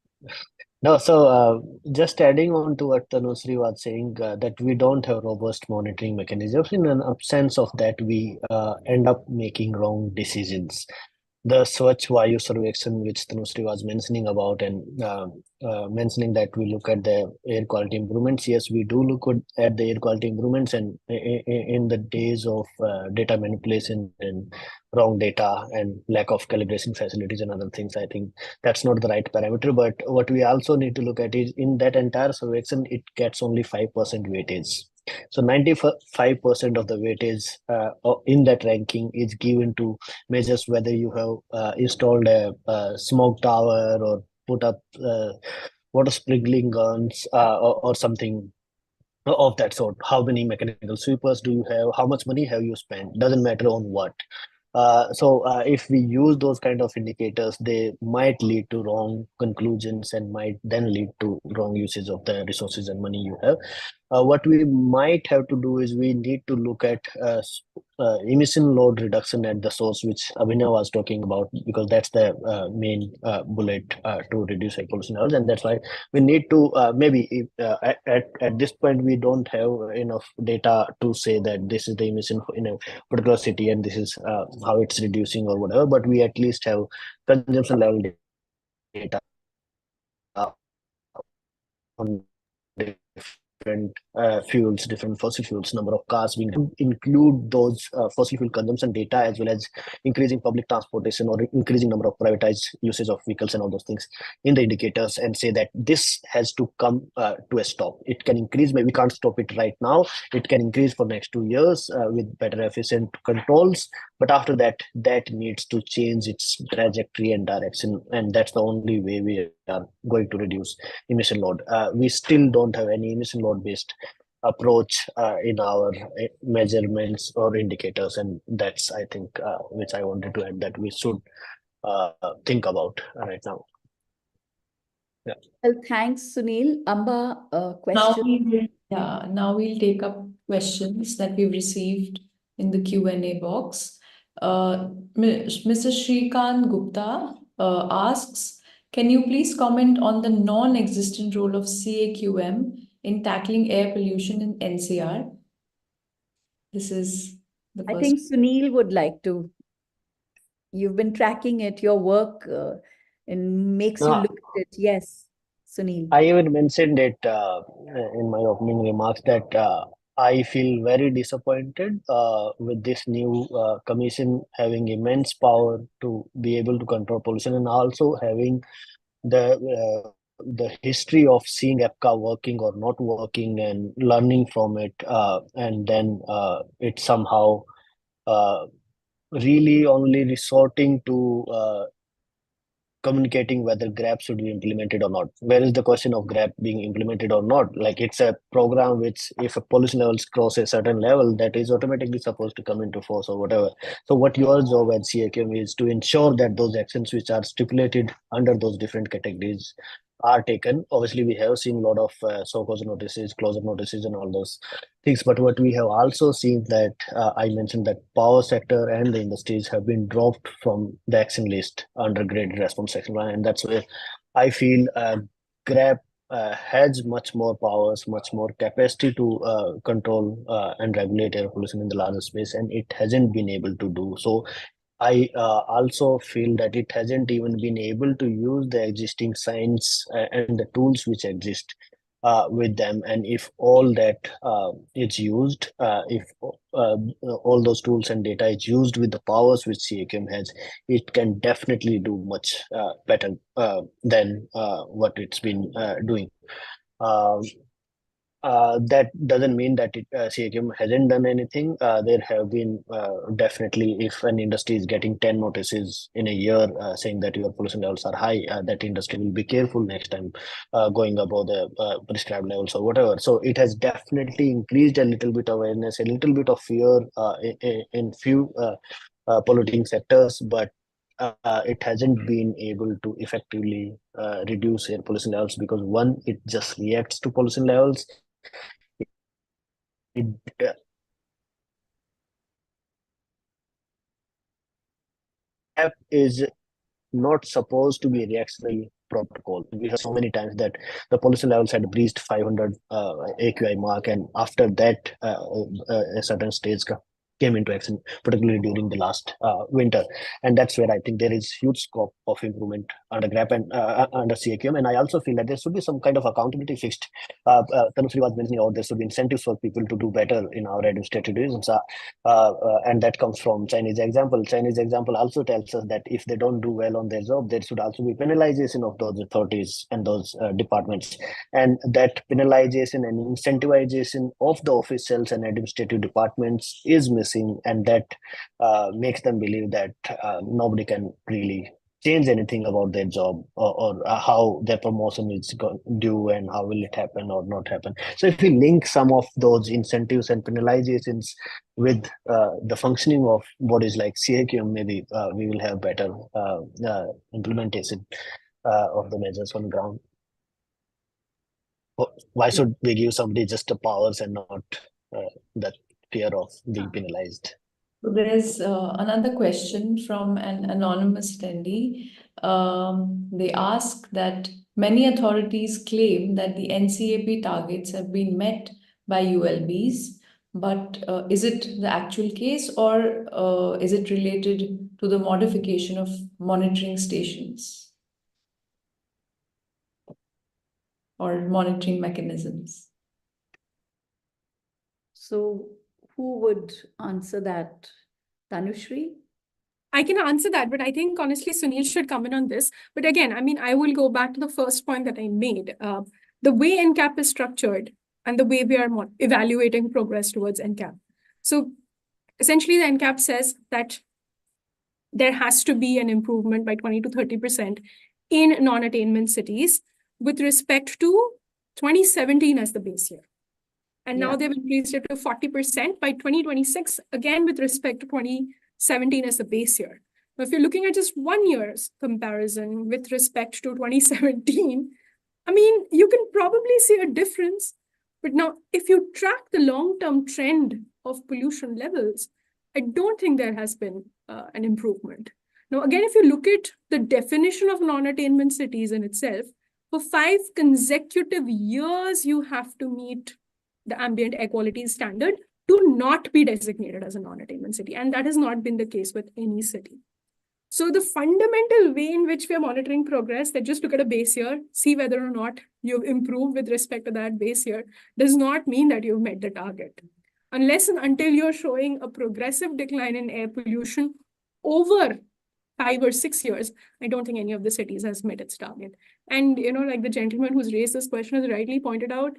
E: No, so just adding on to what Tanushree was saying, that we don't have robust monitoring mechanisms. In an absence of that, we end up making wrong decisions. The Swachh Vayu Sarvekshan, which Tanushree was mentioning about, and mentioning that we look at the air quality improvements. Yes, we do look at the air quality improvements, and in the days of data manipulation and wrong data and lack of calibration facilities and other things, I think that's not the right parameter. But what we also need to look at is in that entire Sarvekshan, it gets only 5% weightage. So 95% of the weightage in that ranking is given to measures whether you have installed a smoke tower or put up water sprinkling guns or something of that sort. How many mechanical sweepers do you have? How much money have you spent? Doesn't matter on what. So if we use those kind of indicators, they might lead to wrong conclusions and might then lead to wrong usage of the resources and money you have. What we might have to do is we need to look at emission load reduction at the source, which Abhinav was talking about, because that's the main bullet to reduce air pollution levels. And that's why we need to maybe at this point, we don't have enough data to say that this is the emission in a particular city and this is how it's reducing or whatever, but we at least have consumption level data on different fuels, different fossil fuels, number of cars being include those fossil fuel consumption data, as well as increasing public transportation or increasing number of privatized usage of vehicles and all those things in the indicators, and say that this has to come to a stop. It can increase, maybe we can't stop it right now. It can increase for next 2 years with better efficient controls, but after that, that needs to change its trajectory and direction, and that's the only way we are going to reduce emission load. We still don't have any emission load based approach in our measurements or indicators, and that's, I think, which I wanted to add, that we should think about right now.
B: Well, thanks, Sunil. Amba,
A: Now
B: question.
A: now we'll take up questions that we've received in the Q&A box. Mr. Shrikant Gupta asks, can you please comment on the non-existent role of CAQM in tackling air pollution in NCR? This is the
B: I
A: first.
B: think Sunil would like to. You've been tracking it, your work and makes you
E: No.
B: look at it. Yes, Sunil.
E: I even mentioned it in my opening remarks that I feel very disappointed with this new commission having immense power to be able to control pollution, and also having the history of seeing EPCA working or not working and learning from it, and then it somehow really only resorting to communicating whether GRAP should be implemented or not. Where is the question of GRAP being implemented or not? Like, it's a program which, if a pollution levels cross a certain level, that is automatically supposed to come into force or whatever. So what your job at CAQM is to ensure that those actions which are stipulated under those different categories are taken. Obviously, we have seen a lot of so-cause notices, closure notices, and all those things. But what we have also seen that I mentioned that power sector and the industries have been dropped from the action list under graded response action plan, and that's where I feel GRAP has much more powers, much more capacity to control and regulate air pollution in the larger space, and it hasn't been able to do so. I also feel that it hasn't even been able to use the existing science and the tools which exist with them. And if all that is used, if all those tools and data is used with the powers which CAQM has, it can definitely do much better than what it's been doing. That doesn't mean that CAQM hasn't done anything. There have been definitely, if an industry is getting 10 notices in a year saying that your pollution levels are high, that industry will be careful next time going above the prescribed levels or whatever. So it has definitely increased a little bit of awareness, a little bit of fear in few polluting sectors, but it hasn't been able to effectively reduce air pollution levels, because one, it just reacts to pollution levels. GRAP is not supposed to be a reactionary protocol. We heard so many times that the pollution levels had breached 500 AQI mark, and after that, a certain stage came into action, particularly during the last winter. And that's where I think there is huge scope of improvement under GRAP and under CAQM. And I also feel that there should be some kind of accountability fixed. Tanushree was mentioning about there should be incentives for people to do better in our administrative divisions. And that comes from Chinese example. Chinese example also tells us that if they don't do well on their job, there should also be penalization of those authorities and those departments. And that penalization and incentivization of the officials and administrative departments is missing, and that makes them believe that nobody can really change anything about their job, or how their promotion is due and how will it happen or not happen. So if we link some of those incentives and penalizations with the functioning of bodies like CAQM, maybe we will have better implementation of the measures on the ground. Why should we give somebody just the powers and not that fear of being penalized?
A: So there's another question from an anonymous attendee. They ask that many authorities claim that the NCAP targets have been met by ULBs, but is it the actual case, or is it related to the modification of monitoring stations or monitoring mechanisms?
B: So who would answer that? Tanushri?
D: I can answer that, but I think honestly Sunil should come in on this. But again, I mean, I will go back to the first point that I made. The way NCAP is structured and the way we are evaluating progress towards NCAP. So essentially, the NCAP says that there has to be an improvement by 20 to 30% in non-attainment cities with respect to 2017 as the base year. And now
B: Yeah.
D: they've increased it to 40% by 2026, again with respect to 2017 as the base year. But if you're looking at just 1 year's comparison with respect to 2017, I mean, you can probably see a difference. But now, if you track the long-term trend of pollution levels, I don't think there has been an improvement. Now, again, if you look at the definition of non-attainment cities in itself, for 5 consecutive years, you have to meet the ambient air quality standard to not be designated as a non-attainment city. And that has not been the case with any city. So the fundamental way in which we are monitoring progress, that just look at a base year, see whether or not you've improved with respect to that base year, does not mean that you've met the target. Unless and until you're showing a progressive decline in air pollution over 5 or 6 years, I don't think any of the cities has met its target. And, you know, like the gentleman who's raised this question has rightly pointed out,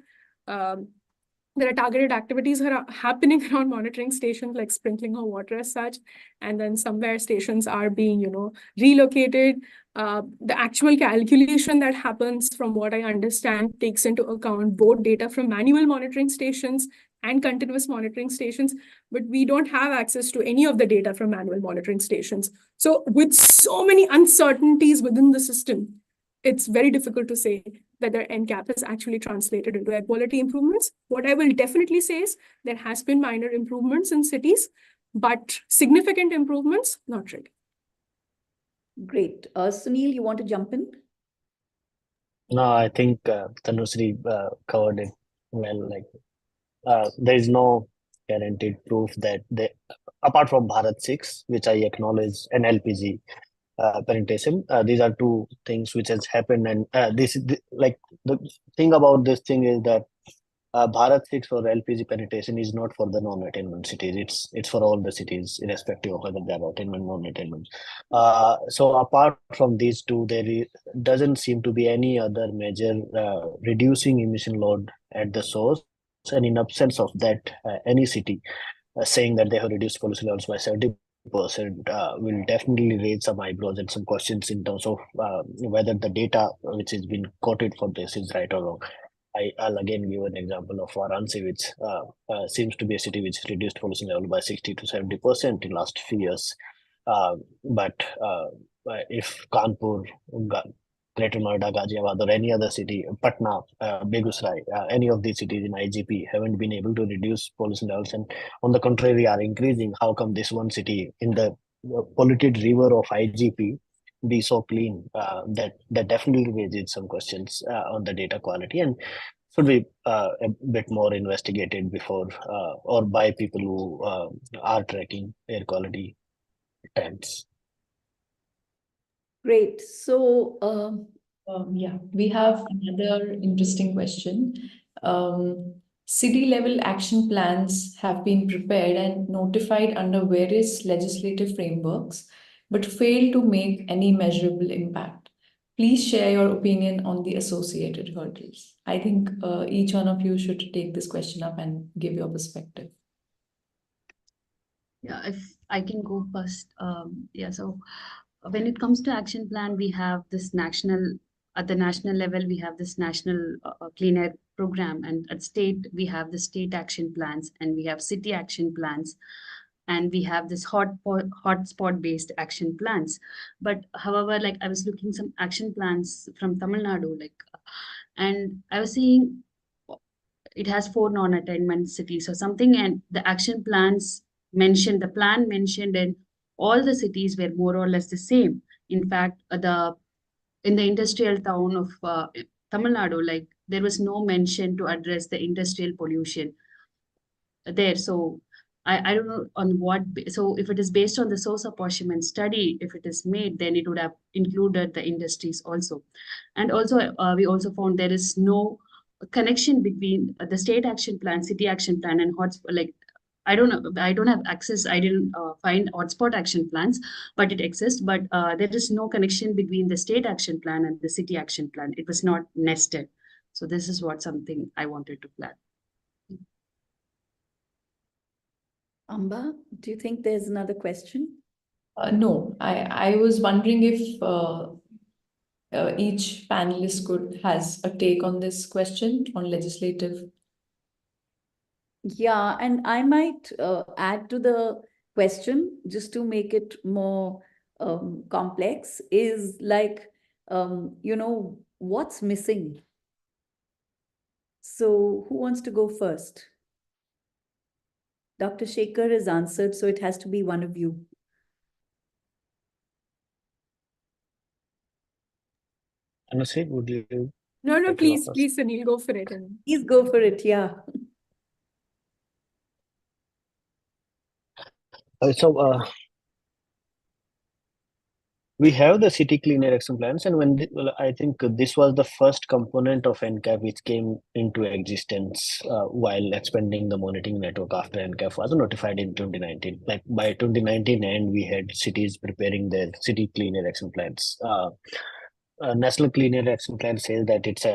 D: there are targeted activities that are happening around monitoring stations, like sprinkling of water as such. And then somewhere stations are being, you know, relocated. The actual calculation that happens, from what I understand, takes into account both data from manual monitoring stations and continuous monitoring stations, but we don't have access to any of the data from manual monitoring stations. So with so many uncertainties within the system, it's very difficult to say whether NCAP has actually translated into air quality improvements. What I will definitely say is there has been minor improvements in cities, but significant improvements, not really.
B: Great. Sunil, you want to jump in?
E: No, I think Tanushree covered it well. Like, there is no guaranteed proof that they, apart from Bharat 6, which I acknowledge, and LPG penetration, these are 2 things which has happened. And like the thing about this thing is that Bharat 6 for LPG penetration is not for the non-attainment cities. It's for all the cities, irrespective of whether they are attainment or non-attainment. So apart from these 2, there doesn't seem to be any other measure reducing emission load at the source. And in absence of that, any city saying that they have reduced pollution levels by 70% will definitely raise some eyebrows and some questions in terms of whether the data which has been quoted for this is right or wrong. I'll again give an example of Varanasi, which seems to be a city which reduced pollution level by 60 to 70% in last few years. But if Kanpur, Greater Noida, Ghaziabad, or any other city, Patna, Begusarai, any of these cities in IGP haven't been able to reduce pollution levels, and on the contrary are increasing, how come this one city in the polluted river of IGP be so clean? That definitely raises some questions on the data quality, and should be a bit more investigated before or by people who are tracking air quality trends.
B: Great. So,
A: Yeah, we have another interesting question. City level action plans have been prepared and notified under various legislative frameworks, but fail to make any measurable impact. Please share your opinion on the associated hurdles. I think each one of you should take this question up and give your perspective.
C: Yeah, if I can go first. Yeah, so when it comes to action plan, we have this at the national level, we have this national clean air program, and at state, we have the state action plans, and we have city action plans, and we have this hotspot based action plans. But however, like I was looking some action plans from Tamil Nadu, and I was seeing it has 4 non-attainment cities or something, and the action plans mentioned, the plan mentioned in all the cities were more or less the same. In fact, in the industrial town of Tamil Nadu, like there was no mention to address the industrial pollution there. So I don't know on what, so if it is based on the source apportionment study, if it is made, then it would have included the industries also. And also, we also found there is no connection between the state action plan, city action plan, and like I don't know, I don't have access. I didn't find hotspot action plans, but it exists. But there is no connection between the state action plan and the city action plan. It was not nested. So this is what something I wanted to plan.
B: Amba, do you think there's another question?
A: No, I was wondering if each panelist has a take on this question on legislative.
B: Yeah, and I might add to the question just to make it more complex is like, what's missing? So who wants to go first? Dr. Shekhar has answered, so it has to be one of you.
E: Anushri, would you?
D: No,
E: like to go
D: please,
E: first?
D: please, Sunil, go for it.
B: Please go for it, yeah.
E: So we have the city clean air action plans, and I think this was the first component of NCAP which came into existence while expanding the monitoring network after NCAP was notified in 2019. Like by 2019 end, we had cities preparing their city clean air action plans. National Clean Air Action Plan says that it's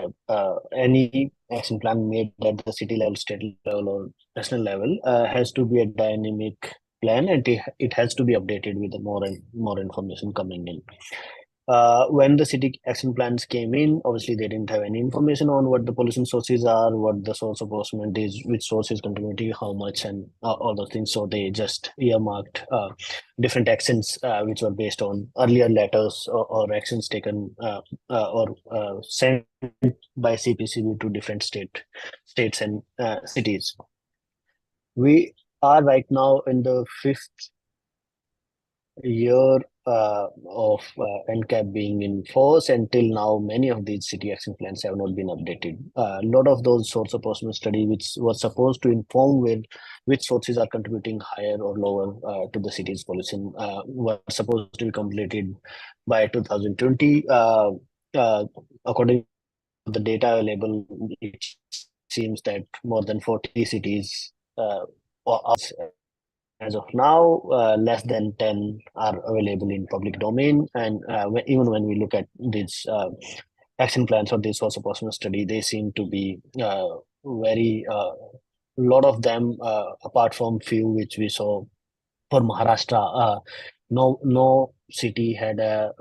E: any action plan made at the city level, state level, or national level has to be a dynamic plan, and it has to be updated with more information coming in. When the city action plans came in, obviously they didn't have any information on what the pollution sources are, what the source of pollution is, which source is contributing how much, and all those things. So they just earmarked different actions which were based on earlier letters or actions taken or sent by CPCB to different states and cities. We are right now in the 5th year of NCAP being in force. Until now, many of these city action plans have not been updated. A lot of those source of pollution study, which was supposed to inform which sources are contributing higher or lower to the city's pollution, were supposed to be completed by 2020. According to the data available, it seems that more than 40 cities as of now, less than 10 are available in public domain. And even when we look at these action plans or this source of pollution study, they seem to be very, lot of them, apart from few which we saw for Maharashtra, no city had a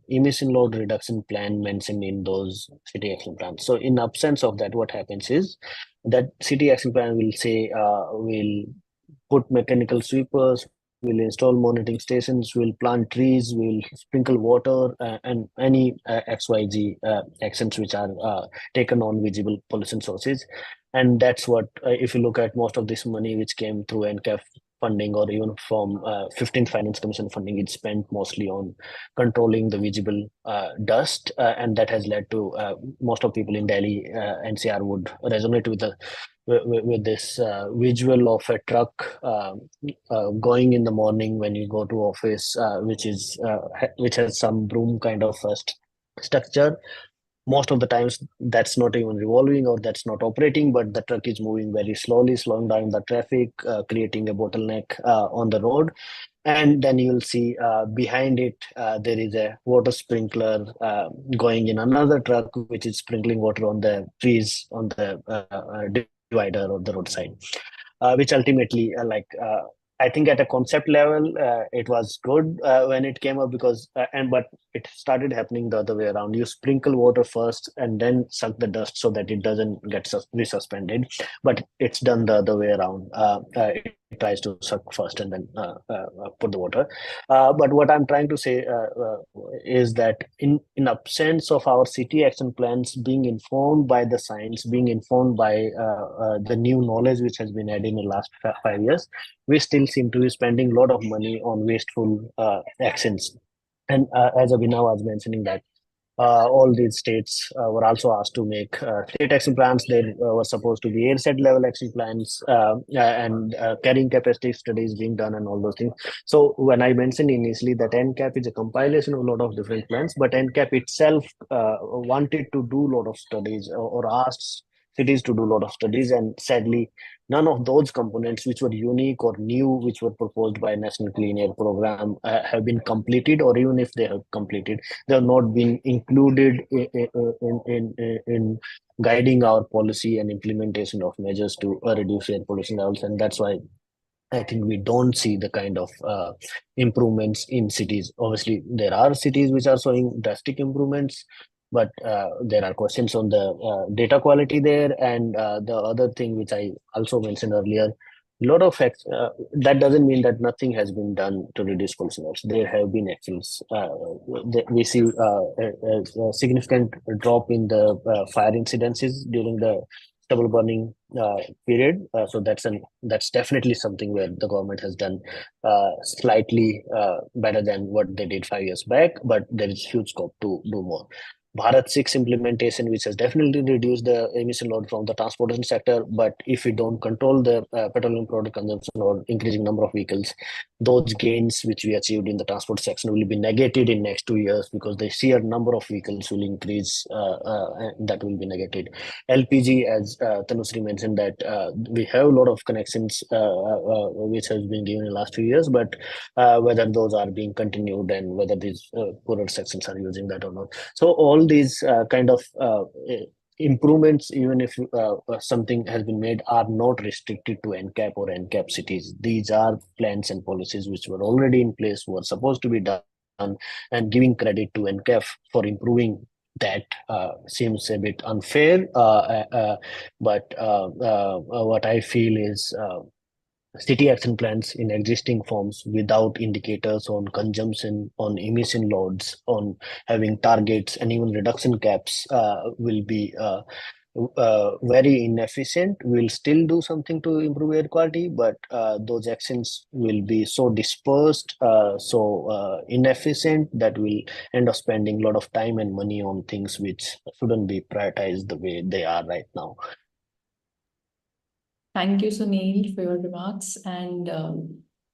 E: emission load reduction plan mentioned in those city action plans. So in absence of that, what happens is that city action plan will say, will put mechanical sweepers, will install monitoring stations, will plant trees, will sprinkle water, and any XYZ actions which are taken on visible pollution sources. And that's what, if you look at most of this money which came through NCAP funding or even from 15th Finance Commission funding, it's spent mostly on controlling the visible dust, and that has led to most of people in Delhi, NCR would resonate with this visual of a truck going in the morning when you go to office, which has some broom kind of structure. Most of the times that's not even revolving or that's not operating, but the truck is moving very slowly, slowing down the traffic, creating a bottleneck on the road. And then you'll see behind it, there is a water sprinkler going in another truck, which is sprinkling water on the trees on the divider or the roadside, which ultimately, I think at a concept level, it was good when it came up because, but it started happening the other way around. You sprinkle water first and then suck the dust so that it doesn't get resuspended. But it's done the other way around. It tries to suck first and then put the water. But what I'm trying to say is that in absence of our city action plans being informed by the science, being informed by the new knowledge which has been added in the last 5 years, we still seem to be spending a lot of money on wasteful actions. And as Abhinav was mentioning that all these states were also asked to make state action plans. There were supposed to be AirSet level action plans and carrying capacity studies being done and all those things. So when I mentioned initially that NCAP is a compilation of a lot of different plans, but NCAP itself wanted to do a lot of studies or asked cities to do a lot of studies, and sadly none of those components which were unique or new, which were proposed by National Clean Air Program, have been completed, or even if they have completed, they have not been included in guiding our policy and implementation of measures to reduce air pollution levels. And that's why I think we don't see the kind of improvements in cities. Obviously, there are cities which are showing drastic improvements, but there are questions on the data quality there. And the other thing which I also mentioned earlier, a lot of facts, that doesn't mean that nothing has been done to reduce pollution levels. There have been actions. We see a significant drop in the fire incidences during the stubble burning period. So that's definitely something where the government has done slightly better than what they did 5 years back, but there is huge scope to do more. Bharat 6 implementation, which has definitely reduced the emission load from the transportation sector, but if we don't control the petroleum product consumption or increasing number of vehicles, those gains which we achieved in the transport section will be negated in next 2 years, because the sheer number of vehicles will increase, and that will be negated. LPG, as Tanushree mentioned, that we have a lot of connections which has been given in the last 2 years, but whether those are being continued and whether these poorer sections are using that or not. So all these kind of improvements, even if something has been made, are not restricted to NCAP or NCAP cities. These are plans and policies which were already in place, were supposed to be done, and giving credit to NCAP for improving that seems a bit unfair. But what I feel is city action plans in existing forms without indicators on consumption, on emission loads, on having targets and even reduction caps will be very inefficient. We'll still do something to improve air quality, but those actions will be so dispersed, so inefficient, that we'll end up spending a lot of time and money on things which shouldn't be prioritized the way they are right now.
A: Thank you, Sunil, for your remarks. And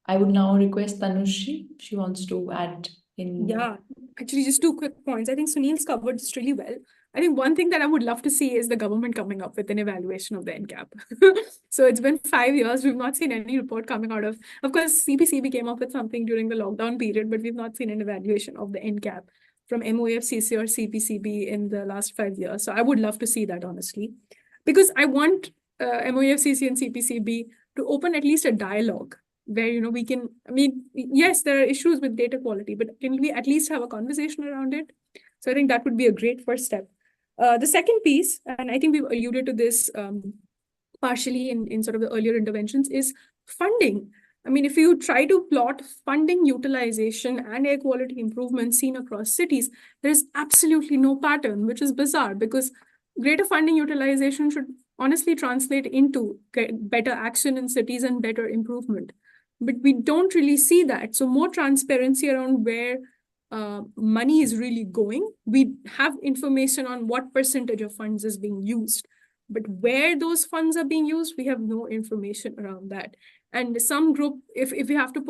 A: I would now request Tanushree if she wants to add in.
D: Yeah, actually, just 2 quick points. I think Sunil's covered this really well. I think one thing that I would love to see is the government coming up with an evaluation of the NCAP. So it's been 5 years. We've not seen any report coming out of course, CPCB came up with something during the lockdown period, but we've not seen an evaluation of the NCAP from MOFCC or CPCB in the last 5 years. So I would love to see that, honestly, because I want MOFCC and CPCB to open at least a dialogue where, we can, yes, there are issues with data quality, but can we at least have a conversation around it? So I think that would be a great first step. The second piece, and I think we've alluded to this partially in sort of the earlier interventions, is funding. If you try to plot funding utilization and air quality improvement seen across cities, there is absolutely no pattern, which is bizarre, because greater funding utilization should honestly translate into better action in cities and better improvement. But we don't really see that. So more transparency around where money is really going. We have information on what percentage of funds is being used, but where those funds are being used, we have no information around that. And some group, if we have to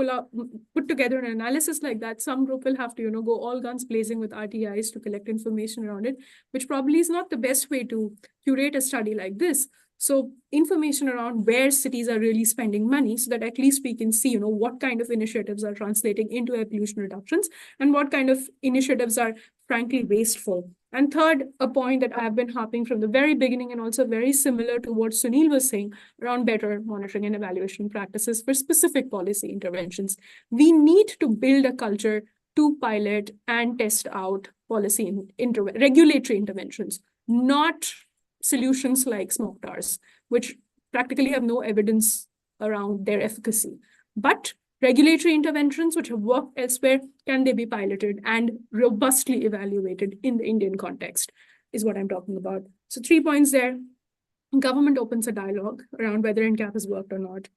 D: put together an analysis like that, some group will have to, go all guns blazing with RTIs to collect information around it, which probably is not the best way to curate a study like this. So information around where cities are really spending money, so that at least we can see, what kind of initiatives are translating into air pollution reductions and what kind of initiatives are frankly wasteful. And third, a point that I've been harping from the very beginning, and also very similar to what Sunil was saying around better monitoring and evaluation practices for specific policy interventions. We need to build a culture to pilot and test out policy regulatory interventions, not solutions like smoke towers, which practically have no evidence around their efficacy. But regulatory interventions which have worked elsewhere, can they be piloted and robustly evaluated in the Indian context, is what I'm talking about. So 3 points there. Government opens a dialogue around whether NCAP has worked or not.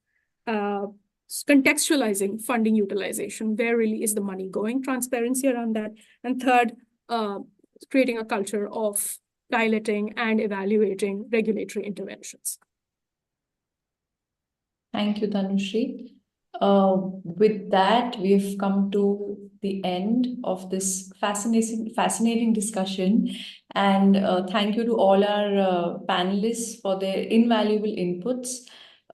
D: Contextualizing funding utilization, where really is the money going, transparency around that. And third, creating a culture of piloting and evaluating regulatory interventions.
A: Thank you, Tanushree. With that, we've come to the end of this fascinating discussion. And thank you to all our panelists for their invaluable inputs.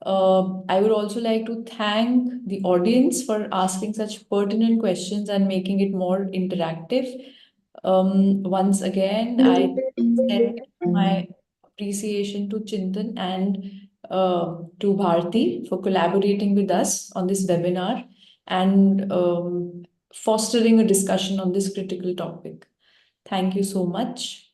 A: I would also like to thank the audience for asking such pertinent questions and making it more interactive. Once again, I extend my appreciation to Chintan and to Bharti for collaborating with us on this webinar and fostering a discussion on this critical topic. Thank you so much.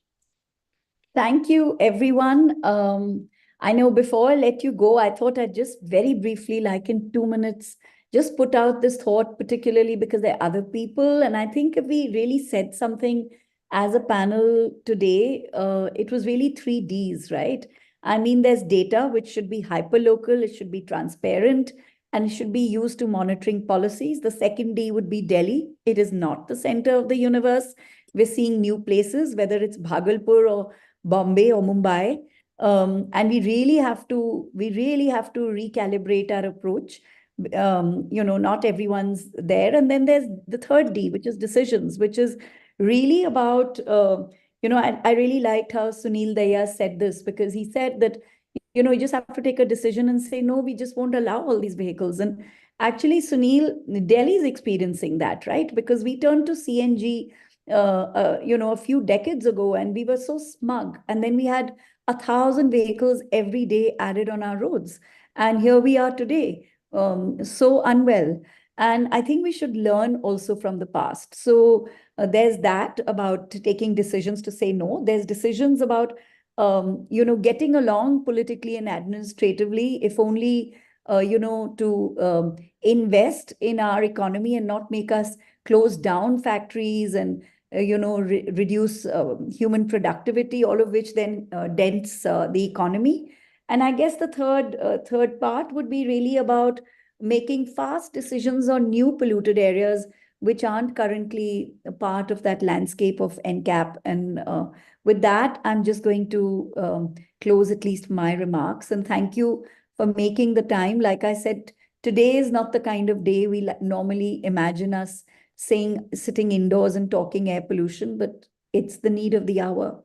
B: Thank you, everyone. I know before I let you go, I thought I'd just very briefly, like in 2 minutes, just put out this thought, particularly because there are other people. And I think if we really said something as a panel today, it was really 3 Ds, right? I mean, there's data, which should be hyperlocal, it should be transparent, and it should be used to monitoring policies. The second D would be Delhi. It is not the center of the universe. We're seeing new places, whether it's Bhagalpur or Bombay or Mumbai. And we really have to recalibrate our approach. Not everyone's there. And then there's the third D, which is decisions, which is really about, I really liked how Sunil Daya said this, because he said that, you just have to take a decision and say, no, we just won't allow all these vehicles. And actually, Sunil, Delhi is experiencing that, right? Because we turned to CNG, a few decades ago, and we were so smug. And then we had 1,000 vehicles every day added on our roads. And here we are today, so unwell. And I think we should learn also from the past. So there's that about taking decisions to say no. There's decisions about, getting along politically and administratively, if only, to invest in our economy and not make us close down factories and, reduce human productivity, all of which then dents the economy. And I guess the third part would be really about making fast decisions on new polluted areas which aren't currently a part of that landscape of NCAP. And with that, I'm just going to close at least my remarks. And thank you for making the time. Like I said, today is not the kind of day we normally imagine us sitting indoors and talking air pollution, but it's the need of the hour.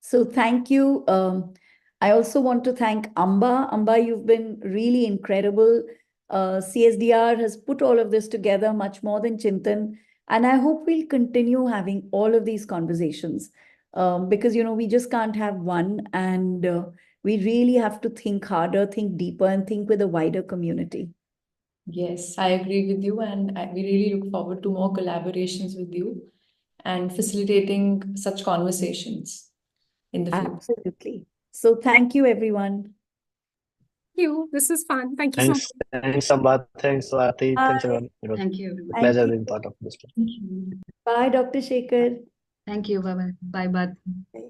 B: So thank you. I also want to thank Amba. Amba, you've been really incredible. CSDR has put all of this together much more than Chintan. And I hope we'll continue having all of these conversations because, we just can't have one. And we really have to think harder, think deeper, and think with a wider community.
A: Yes, I agree with you. And we really look forward to more collaborations with you and facilitating such conversations in the future.
B: Absolutely. So thank you, everyone.
D: Thank you. This is fun. Thank you so much.
E: Thanks, Sambhav. Thanks, Swati. Thanks, everyone. It was
C: Thank you.
E: a pleasure being part of this.
A: Thank you.
B: Bye, Dr. Shekhar.
C: Thank you. Bye-bye. Bye, Bye.